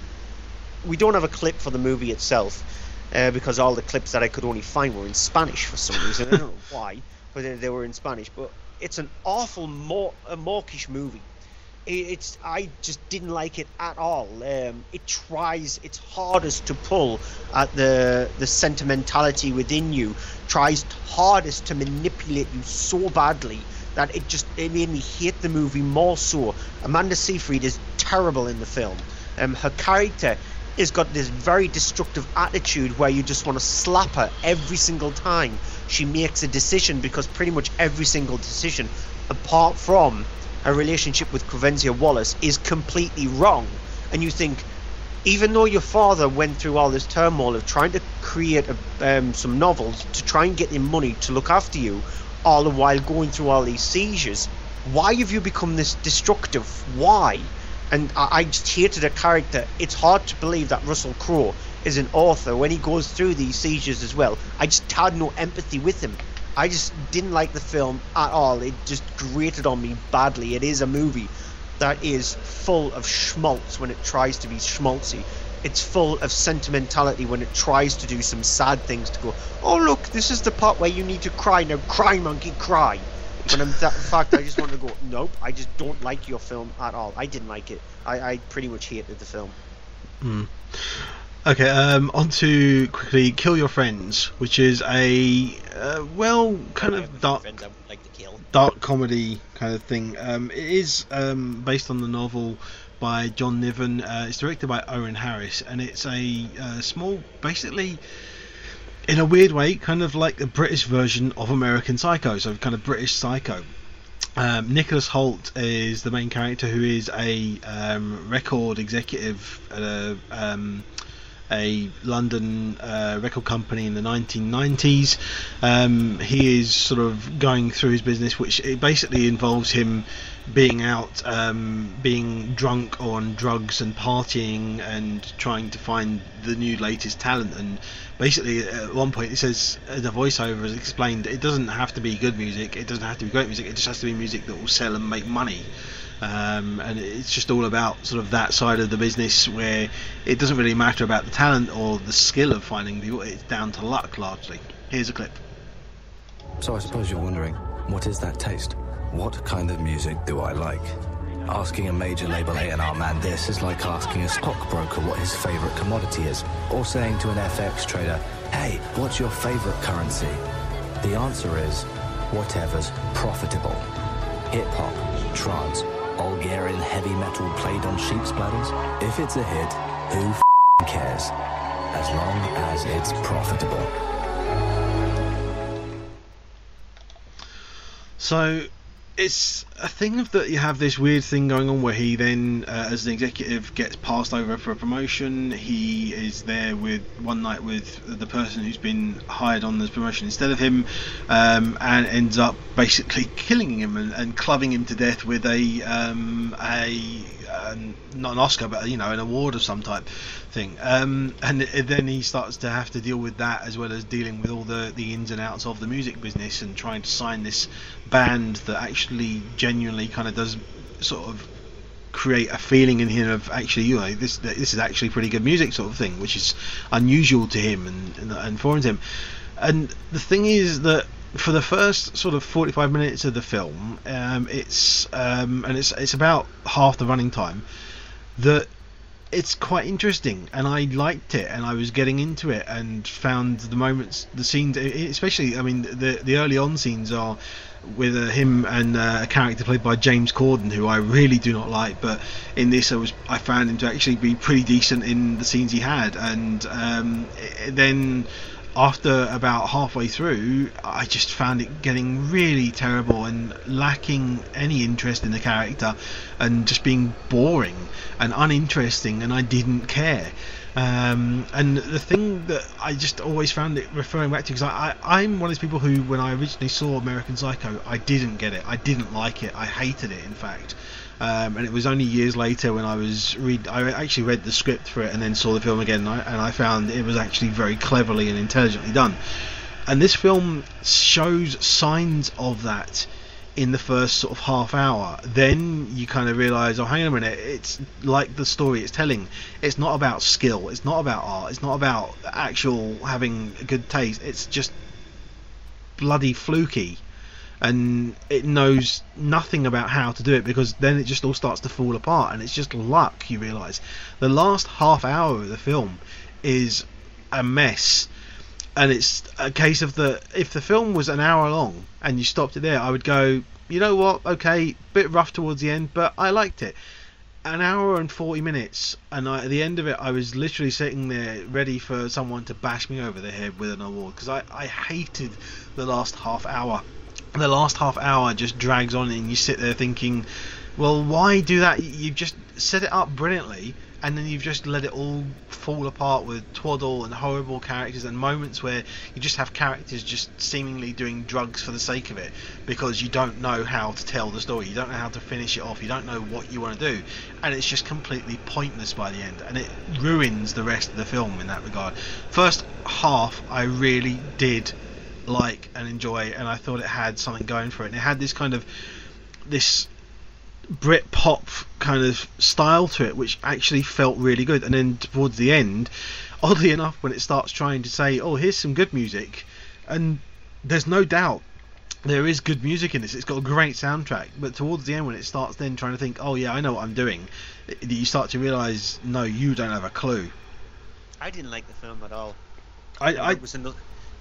we don't have a clip for the movie itself, because all the clips that I could only find were in Spanish for some reason. I don't know why, but they were in Spanish. But it's an awful mawkish movie. I just didn't like it at all. It tries its hardest to pull at the sentimentality within you, tries hardest to manipulate you so badly that it made me hate the movie more so. Amanda Seyfried is terrible in the film. Her character has got this very destructive attitude where you just want to slap her every single time she makes a decision, because pretty much every single decision, apart from a relationship with Coen Wallace, is completely wrong. And you think, even though your father went through all this turmoil of trying to create some novels to try and get him money to look after you, all the while going through all these seizures, why have you become this destructive? Why? And I just hated a character. It's hard to believe that Russell Crowe is an author when he goes through these seizures as well. I just had no empathy with him. I just didn't like the film at all. It just grated on me badly. It is a movie that is full of schmaltz when it tries to be schmaltzy. It's full of sentimentality when it tries to do some sad things, to go, oh look, this is the part where you need to cry, now cry monkey cry. When in fact I just want to go, nope, I just don't like your film at all. I didn't like it. I pretty much hated the film. Okay, on to quickly Kill Your Friends, which is a kind of dark comedy kind of thing. It is based on the novel by John Niven. It's directed by Owen Harris, and it's a small, basically, in a weird way, kind of like the British version of American Psycho, so kind of British Psycho. Nicholas Hoult is the main character, who is a record executive at a London record company in the 1990s. He is sort of going through his business, which it basically involves him being out, being drunk or on drugs and partying and trying to find the new latest talent. And basically at one point it says, the voiceover has explained, it doesn't have to be good music, it doesn't have to be great music, it just has to be music that will sell and make money. And it's just all about sort of that side of the business, where it doesn't really matter about the talent or the skill of finding people, it's down to luck largely. Here's a clip. So I suppose you're wondering, what is that taste? What kind of music do I like? Asking a major label A&R man this is like asking a stockbroker what his favourite commodity is, or saying to an FX trader, hey, what's your favourite currency? The answer is, whatever's profitable. Hip-hop, trance, Bulgarian heavy metal played on sheep's bladders. If it's a hit, who cares? As long as it's profitable. So it's a thing of that you have this weird thing going on where he then, as an executive, gets passed over for a promotion. He is there with one night with the person who's been hired on this promotion instead of him, and ends up basically killing him and clubbing him to death with not an Oscar, but an award of some type thing. And then he starts to have to deal with that, as well as dealing with all the ins and outs of the music business and trying to sign this band that actually genuinely kind of does sort of create a feeling in him of actually, this is actually pretty good music, sort of thing, which is unusual to him and foreign to him. And the thing is that for the first sort of 45 minutes of the film, it's about half the running time, that it's quite interesting, and I liked it, and I was getting into it and found the moments, the scenes, especially, I mean, the early on scenes are with him and a character played by James Corden, who I really do not like, but in this I found him to actually be pretty decent in the scenes he had. And then after about halfway through, I just found it getting really terrible and lacking any interest in the character, and just being boring and uninteresting, and I didn't care. And the thing that I just always found it referring back to, because I'm one of those people who, when I originally saw American Psycho, I didn't get it, I didn't like it, I hated it, in fact. And it was only years later when I actually read the script for it and then saw the film again, and I found it was actually very cleverly and intelligently done. And this film shows signs of that in the first sort of half hour. Then you kind of realise, oh, hang on a minute, it's like the story it's telling. It's not about skill, it's not about art, it's not about actual having a good taste, it's just bloody fluky. And it knows nothing about how to do it, because then it just all starts to fall apart, and it's just luck, you realise. The last half hour of the film is a mess, and it's a case of if the film was an hour long and you stopped it there, I would go, you know what, okay, bit rough towards the end, but I liked it. An hour and 40 minutes, and at the end of it I was literally sitting there ready for someone to bash me over the head with an award, because I hated the last half hour. The last half hour just drags on, and you sit there thinking, well, why do that? You've just set it up brilliantly, and then you've just let it all fall apart with twaddle and horrible characters, and moments where you just have characters just seemingly doing drugs for the sake of it, because you don't know how to tell the story, you don't know how to finish it off, you don't know what you want to do, and it's just completely pointless by the end, and it ruins the rest of the film in that regard. First half I really did like and enjoy, and I thought it had something going for it, and it had this kind of Brit pop kind of style to it, which actually felt really good. And then towards the end, oddly enough, when it starts trying to say, oh, here's some good music, and there's no doubt there is good music in this, it's got a great soundtrack, but towards the end, when it starts then trying to think, oh yeah, I know what I'm doing, you start to realise, no, you don't have a clue. I didn't like the film at all.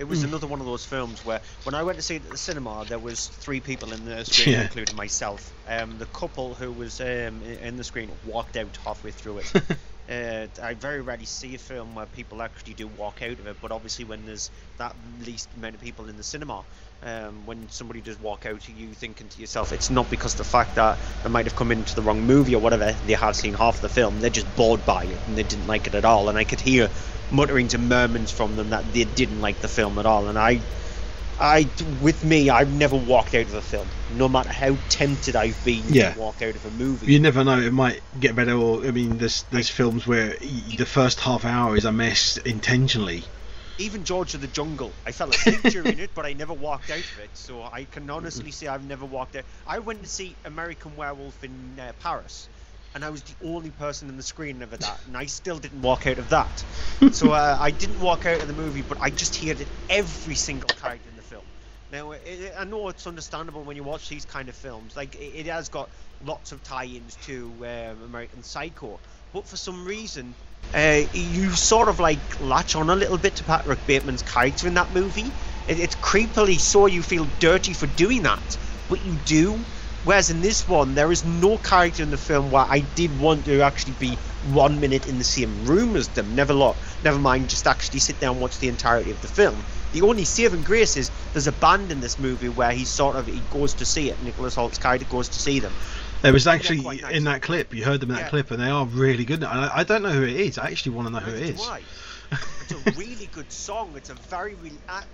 It was another one of those films where, when I went to see it at the cinema, there was 3 people in the screen, including myself. The couple who was in the screen walked out halfway through it. I very rarely see a film where people actually do walk out of it, but obviously when there's that least amount of people in the cinema, when somebody does walk out, you thinking to yourself, it's not because of the fact that they might have come into the wrong movie or whatever, they have seen half of the film, they're just bored by it and they didn't like it at all. And I could hear mutterings and murmurs from them that they didn't like the film at all. And I've never walked out of a film, no matter how tempted I've been to walk out of a movie. You never know, it might get better. Or I mean, there's films where the first half hour is a mess intentionally. Even George of the Jungle, I fell asleep during it, but I never walked out of it. So I can honestly say I've never walked out. I went to see American Werewolf in Paris, and I was the only person in the screen of that, and I still didn't walk out of that. So I didn't walk out of the movie, but I just hated every single character in the film. Now, I know it's understandable when you watch these kind of films, like it has got lots of tie-ins to American Psycho, but for some reason you sort of like latch on a little bit to Patrick Bateman's character in that movie. It's creepily so you feel dirty for doing that, but you do. Whereas in this one, there is no character in the film where I did want to actually be 1 minute in the same room as them. Never mind just actually sit down and watch the entirety of the film. The only saving grace is there's a band in this movie where he goes to see it. Nicholas Holt's character goes to see them. There was actually nice in that clip, you heard them in that clip, and they are really good. I don't know who it is. I actually want to know who it is. It's a really good song. It's a very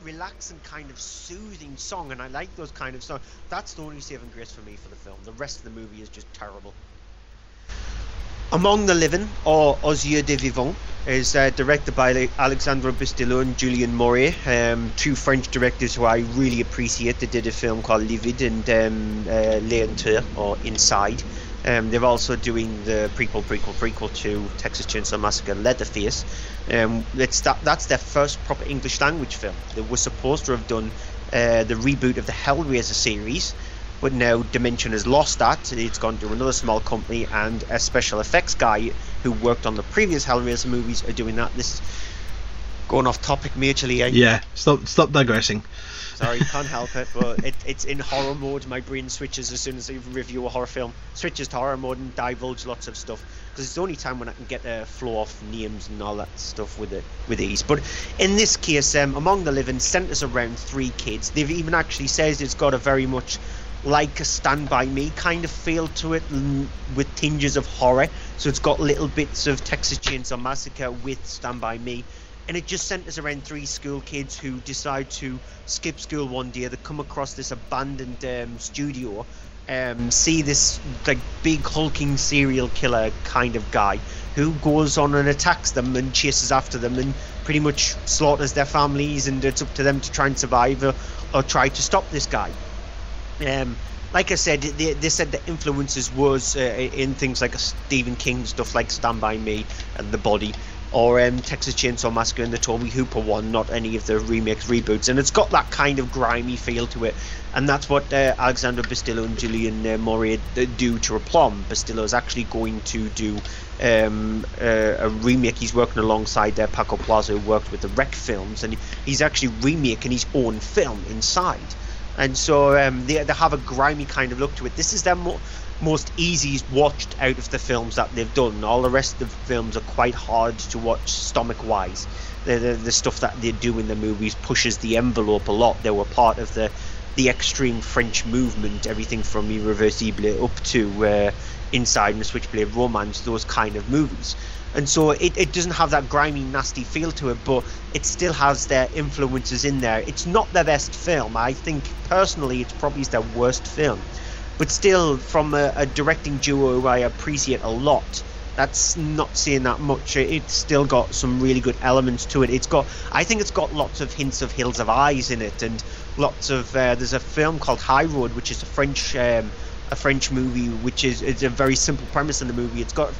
relaxing kind of soothing song, and I like those kind of songs. That's the only saving grace for me for the film. The rest of the movie is just terrible. Among the Living, or Aux Yeux des Vivants, is directed by Alexandre Bistillo and Julien Moret, 2 French directors who I really appreciate. They did a film called Livid and L'Entrée, or Inside. They're also doing the prequel to Texas Chainsaw Massacre, Leatherface. That's their first proper English language film. They were supposed to have done the reboot of the Hellraiser series, but now Dimension has lost that. It's gone to another small company, and a special effects guy who worked on the previous Hellraiser movies are doing that. going off topic majorly. Yeah, stop digressing. Sorry, can't help it, but it's in horror mode. My brain switches as soon as I review a horror film. Switches to horror mode and divulge lots of stuff, because it's the only time when I can get a flow off names and all that stuff with ease. But in this case, Among the Living centres around 3 kids. They've even actually says it's got a very much like a Stand By Me kind of feel to it, with tinges of horror. So it's got little bits of Texas Chainsaw Massacre with Stand By Me. And it just centres around 3 school kids who decide to skip school one day. They come across this abandoned studio, see this like big hulking serial killer kind of guy who goes on and attacks them and chases after them and pretty much slaughters their families, and it's up to them to try and survive or try to stop this guy. Like I said, they said the influences was in things like Stephen King stuff like Stand By Me and The Body, or Texas Chainsaw Massacre and the Toby Hooper one, not any of the remakes, reboots. And it's got that kind of grimy feel to it. And that's what Alexander Bastillo and Julian Moray do to Aplomb. Bastillo is actually going to do a remake. He's working alongside Paco Plaza, who worked with the Wreck films. And he's actually remaking his own film inside. And so they have a grimy kind of look to it. This is their most easiest watched out of the films that they've done. All the rest of the films are quite hard to watch stomach wise. The stuff that they do in the movies pushes the envelope a lot. They were part of the extreme French movement, everything from Irreversible up to Inside and Switchblade Romance, those kind of movies. And so it doesn't have that grimy, nasty feel to it, but it still has their influences in there. It's not their best film. I think, personally, it's probably their worst film. But still, from a directing duo who I appreciate a lot, that's not saying that much. It's still got some really good elements to it. I think it's got lots of hints of Hills of Eyes in it, and lots of. There's a film called High Road, which is a French movie, which is a very simple premise in the movie. It's got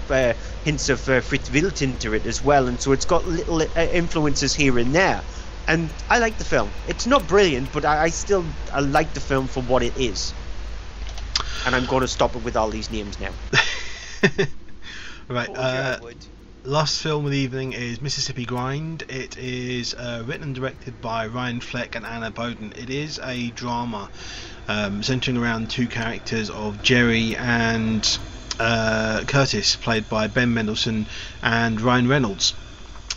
hints of Fritz Wild into it as well, and so it's got little influences here and there. And I like the film. It's not brilliant, but I like the film for what it is. And I'm going to stop it with all these names now. Right, last film of the evening is Mississippi Grind. It is written and directed by Ryan Fleck and Anna Boden. It is a drama centering around 2 characters of Jerry and Curtis, played by Ben Mendelsohn and Ryan Reynolds.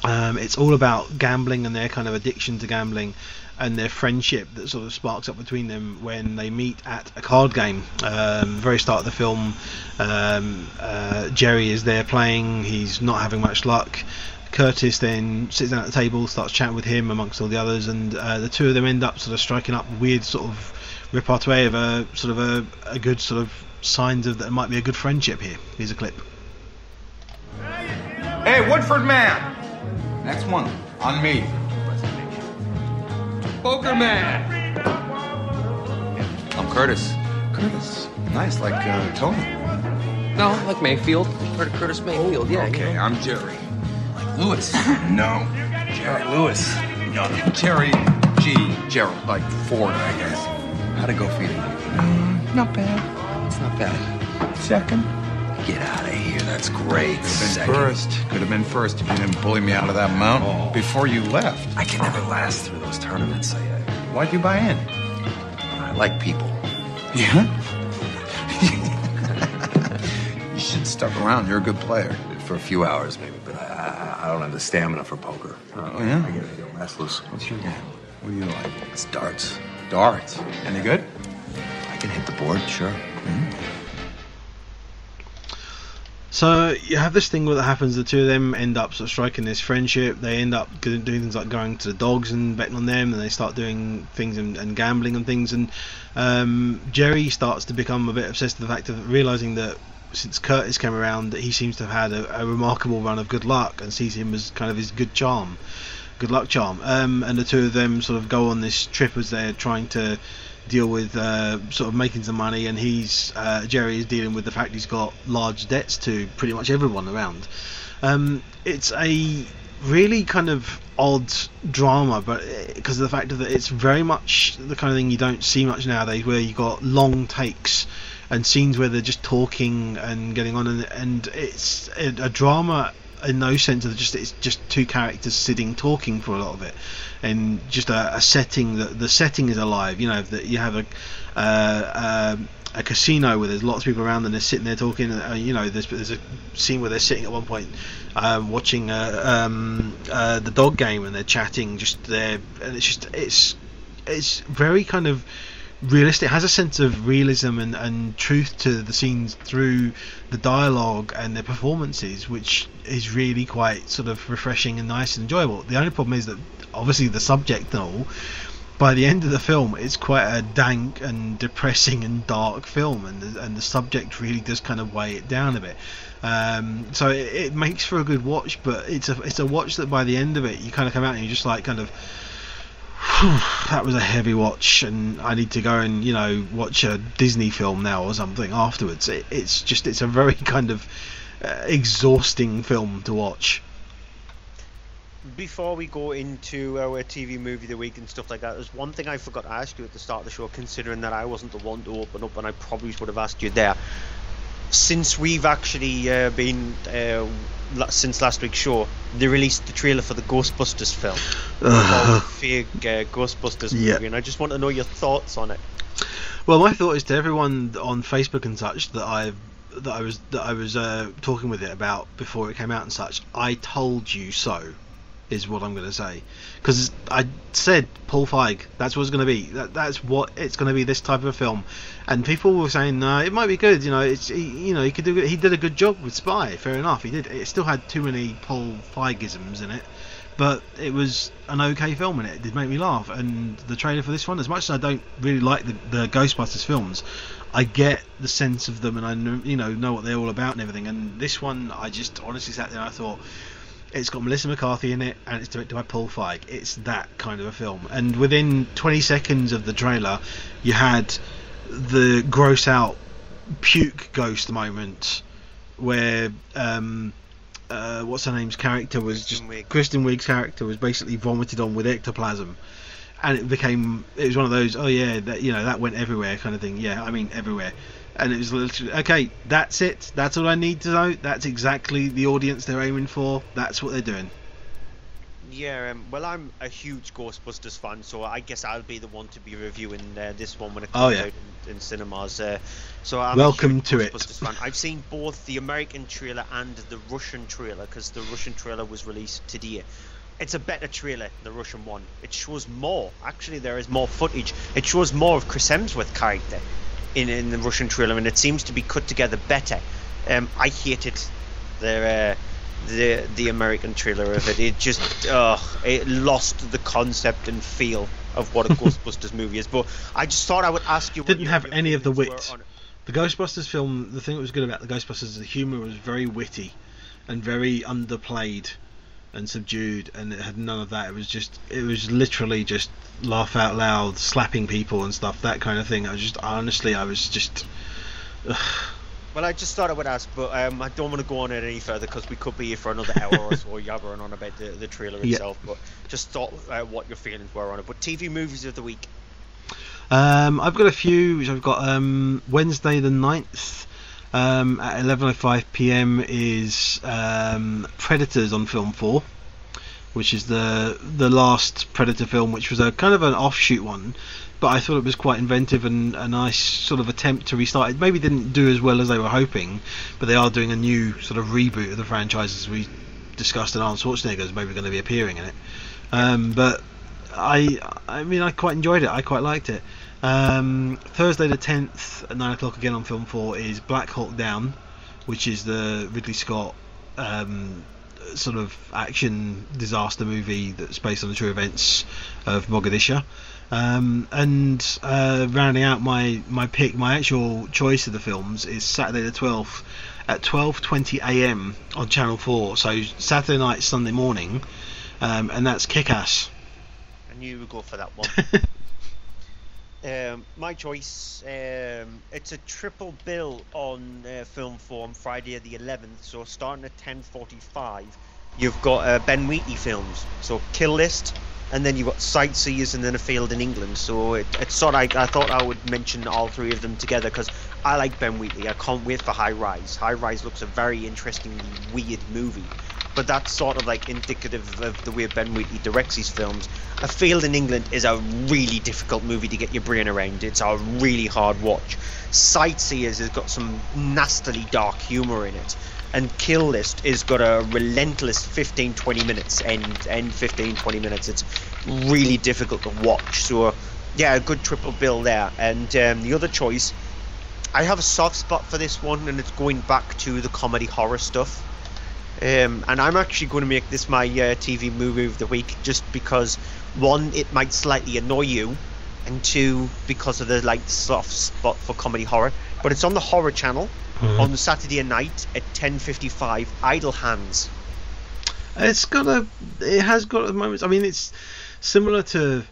It's all about gambling and their kind of addiction to gambling, and their friendship that sort of sparks up between them when they meet at a card game. Very start of the film, Jerry is there playing. He's not having much luck. Curtis then sits down at the table, starts chatting with him amongst all the others, and the two of them end up sort of striking up weird sort of repartee of a good sort of signs of that it might be a good friendship here. Here's a clip. Hey, Woodford man! Next one, on me. Poker man! I'm Curtis. Curtis. Nice, like Tony. No, like Mayfield. Curtis Mayfield, yeah. Okay, you know. I'm Jerry. Like Lewis. No. Jerry Lewis. No, Jerry G. Gerald, like Ford, I guess. How'd it go for you? Not bad. It's not bad. Second. Get out of here. That's great. Could have been first if you didn't bully me out of that mountain before you left. I can never last through those tournaments. Why'd you buy in? I like people. Yeah? You should stuck around. You're a good player. For a few hours, maybe, but I don't have the stamina for poker. Oh, yeah? I get restless. What's your game? What do you like? It's darts. Darts. Any good? I can hit the board, sure. Mm-hmm. So you have this thing where that happens. The two of them end up sort of striking this friendship. They end up doing things like going to the dogs and betting on them, and they start doing things and gambling and things. And Jerry starts to become a bit obsessed with the fact of realizing that since Curtis came around, that he seems to have had a remarkable run of good luck, and sees him as kind of his good luck charm. And the two of them sort of go on this trip as they're trying to deal with sort of making some money, and Jerry is dealing with the fact he's got large debts to pretty much everyone around. It's a really kind of odd drama, but because of the fact that it's very much the kind of thing you don't see much nowadays, where you got long takes and scenes where they're just talking and getting on, and it's a drama in no sense of it's just two characters sitting talking for a lot of it, and just a setting that the setting is alive. You know, that you have a casino where there's lots of people around and they're sitting there talking. You know, there's a scene where they're sitting at one point watching the dog game, and they're chatting just there, and it's very kind of realistic. It has a sense of realism and truth to the scenes through the dialogue and the performances, which is really quite sort of refreshing and nice and enjoyable. The only problem is that obviously the subject and all, by the end of the film, it's quite a dank and depressing and dark film, and the subject really does kind of weigh it down a bit. So it makes for a good watch, but it's a watch that by the end of it you kind of come out and you're just like kind of, that was a heavy watch, and I need to go and, you know, watch a Disney film now or something afterwards. It's a very kind of exhausting film to watch. Before we go into our TV movie of the week and stuff like that, there's one thing I forgot to ask you at the start of the show, considering that I wasn't the one to open up, and I probably would have asked you there. Since we've actually been since last week's show, they released the trailer for the Ghostbusters film, the fake Ghostbusters movie, and I just want to know your thoughts on it. Well, my thought is to everyone on Facebook and such that I was talking with it about before it came out and such. I told you so, is what I'm going to say, because I said Paul Feig, that's what it's going to be. That's what it's going to be, this type of film. And people were saying, no, it might be good. You know, he could do. He did a good job with Spy. Fair enough, he did. It still had too many Paul Feigisms in it, but it was an okay film, and it did make me laugh. And the trailer for this one, as much as I don't really like the Ghostbusters films, I get the sense of them, and I know what they're all about and everything. And this one, I just honestly sat there and I thought, it's got Melissa McCarthy in it, and it's directed by Paul Feig. It's that kind of a film. And within 20 seconds of the trailer, you had the gross out puke ghost moment where what's her name's character was just Kristen Wiig's character was basically vomited on with ectoplasm, and it was one of those, oh yeah, that, you know, that went everywhere kind of thing. Yeah, I mean everywhere. And it was literally, okay, that's it, that's all I need to know, that's exactly the audience they're aiming for, that's what they're doing. Yeah, well, I'm a huge Ghostbusters fan, so I guess I'll be the one to be reviewing this one when it comes out in cinemas. So I'm welcome a huge to Ghostbusters fan. I've seen both the American trailer and the Russian trailer, because the Russian trailer was released today. It's a better trailer, the Russian one. It shows more. Actually, there is more footage. It shows more of Chris Hemsworth's character in the Russian trailer, and it seems to be cut together better. I hated the American trailer of it. It just it lost the concept and feel of what a Ghostbusters movie is. But I just thought I would ask you. Didn't have any of the wit. The Ghostbusters film, the thing that was good about the Ghostbusters is the humour was very witty and very underplayed and subdued, and it had none of that. It was literally just laugh out loud, slapping people and stuff, that kind of thing. I was just well, I just thought I would ask, but I don't want to go on it any further, because we could be here for another hour or so yabbering on about the trailer itself. But just thought what your feelings were on it. But TV movies of the week. I've got a few. I've got Wednesday the 9th at 11:05 PM is Predators on Film 4, which is the last Predator film, which was a kind of an offshoot one, but I thought it was quite inventive and a nice sort of attempt to restart. It maybe didn't do as well as they were hoping, but they are doing a new sort of reboot of the franchise, as we discussed, and Arnold Schwarzenegger is maybe going to be appearing in it. But I mean, I quite enjoyed it. I quite liked it. Thursday the 10th at 9 o'clock again on Film 4 is Black Hawk Down, which is the Ridley Scott sort of action disaster movie that's based on the true events of Mogadishu. And rounding out my pick, my actual choice of the films is Saturday the 12th at 12:20 AM on Channel 4. So Saturday night, Sunday morning, and that's Kick-Ass. I knew you would go for that one. My choice, it's a triple bill on Film 4 on Friday the 11th, so starting at 10:45 you've got Ben Wheatley films, so Kill List, and then you've got Sightseers, and then A Field in England. So it's sort of, I thought I would mention all three of them together, because I like Ben Wheatley. I can't wait for High Rise. High Rise looks a very interesting, weird movie. but that's sort of like indicative of the way Ben Wheatley directs his films. A Field in England is a really difficult movie to get your brain around. It's a really hard watch. Sightseers has got some nastily dark humour in it, and Kill List has got a relentless 15-20 minutes, end 15-20 minutes. It's really difficult to watch. So yeah, a good triple bill there. And the other choice, I have a soft spot for this one, and it's going back to the comedy horror stuff. And I'm actually going to make this my TV movie of the week, just because, one, it might slightly annoy you, and two, because of the soft spot for comedy horror. But it's on the Horror Channel on the Saturday night at 10:55. Idle Hands. It has got moments. I mean, it's similar to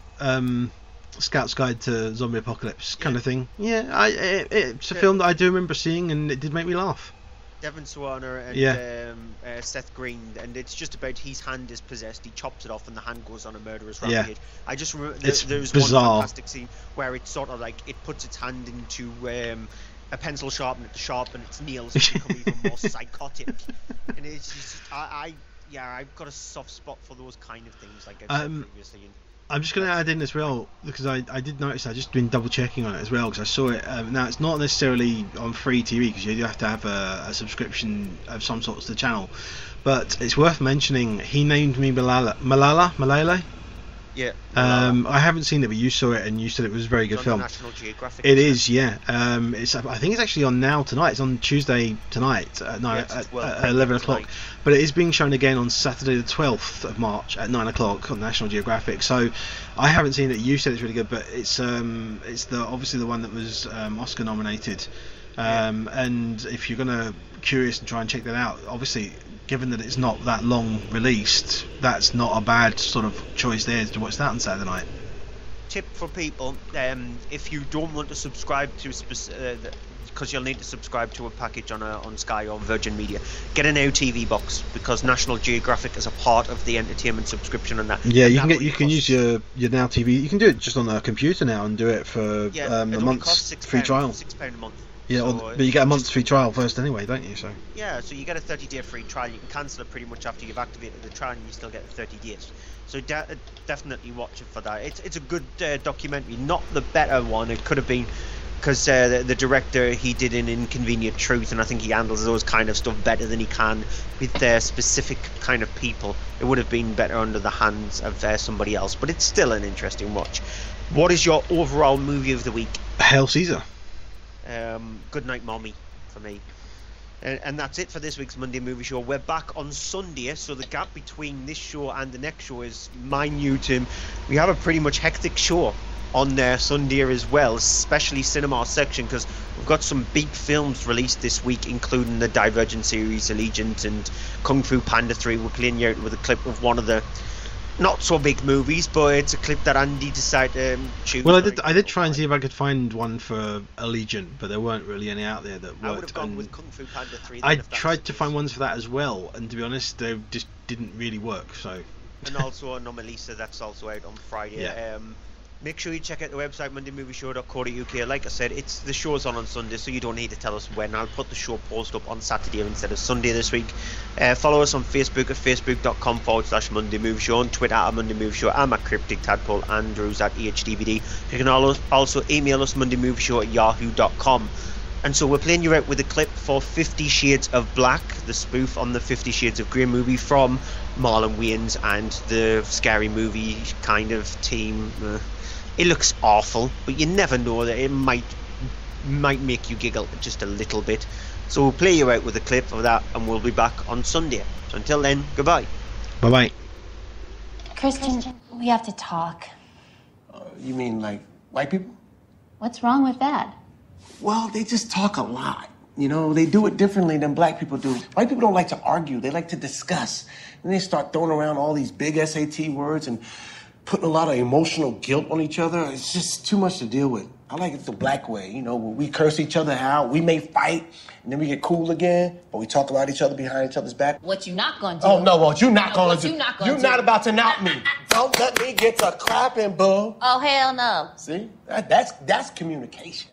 Scout's Guide to Zombie Apocalypse kind of thing. Yeah, it's a film that I do remember seeing, and it did make me laugh. Devon Sawana and Seth Green, and it's just about his hand is possessed, he chops it off, and the hand goes on a murderous rampage. I just remember there's one fantastic scene where it sort of it puts its hand into a pencil sharpener to sharpen its nails to become even more psychotic. And it's just, I've got a soft spot for those kind of things, like I've said previously. I'm just going to add in as well, because I did notice, I've just been double checking on it as well, because I saw it. Now, it's not necessarily on free TV, because you have to have a subscription of some sort to the channel, but it's worth mentioning, He Named Me Malala? Yeah. I haven't seen it, but you saw it, and you said it was a very good film. National Geographic. It is, yeah. I think it's actually on now tonight. It's on Tuesday tonight at 11 o'clock. But it is being shown again on Saturday the 12th of March at 9 o'clock on National Geographic. So I haven't seen it. You said it's really good, but it's obviously the one that was Oscar nominated. And if you're curious and try and check that out, obviously, given that it's not that long released, that's not a bad sort of choice there to watch that on Saturday night. Tip for people, if you don't want to subscribe to because you'll need to subscribe to a package on Sky or Virgin Media, get an Now TV box, because National Geographic is a part of the entertainment subscription on that. Yeah, you can use your Now TV. You can do it just on a computer now and do it for a month's free trial. £6 a month. Yeah, but you get a month's free trial first anyway, don't you? So yeah, so you get a 30-day free trial. You can cancel it pretty much after you've activated the trial, and you still get the 30 days. So definitely watch it for that. It's a good documentary, not the better one. It could have been, because the director, he did an Inconvenient Truth, and I think he handles those kind of stuff better than he can with specific kind of people. It would have been better under the hands of somebody else, but it's still an interesting watch. What is your overall movie of the week? Hail Caesar. Goodnight Mommy for me. And that's it for this week's Monday Movie Show. We're back on Sunday, so the gap between this show and the next show is minute. We have a pretty much hectic show on Sunday as well, especially cinema section, because we've got some big films released this week, including the Divergent series, Allegiant, and Kung Fu Panda 3. We're playing you out with a clip of one of the not so big movies, but it's a clip that Andy decided to choose. Well, I did try and see if I could find one for Allegiant, but there weren't really any out there that worked. I would have gone with Kung Fu Panda 3. I tried to find ones for that as well, and to be honest, they just didn't really work. So. And also Anomalisa, that's also out on Friday. Yeah. Make sure you check out the website, mondaymovieshow.co.uk. Like I said, the show's on Sunday, so you don't need to tell us when. I'll put the show post up on Saturday instead of Sunday this week. Follow us on Facebook at facebook.com/Monday Movie Show, on Twitter at Monday Movie Show. I'm at Cryptic Tadpole, Andrews at EHDVD. You can also email us mondaymovieshow@yahoo.com. And so we're playing you out with a clip for 50 Shades of Black, the spoof on the 50 Shades of Grey movie from Marlon Wayans and the Scary Movie kind of team. It looks awful, but you never know that it might make you giggle just a little bit. So we'll play you out with a clip of that, and we'll be back on Sunday. So until then, goodbye. Bye-bye. Christian, we have to talk. You mean like white people? What's wrong with that? Well, they just talk a lot. You know, they do it differently than black people do. White people don't like to argue. They like to discuss. And they start throwing around all these big SAT words and putting a lot of emotional guilt on each other. It's just too much to deal with. I like it the black way, you know, where we curse each other out, we may fight, and then we get cool again, but we talk about each other behind each other's back. What you not gonna do? Oh, no, what you not gonna do? You're not about to knock me. Don't let me get to clapping, boo. Oh, hell no. See? That's communication.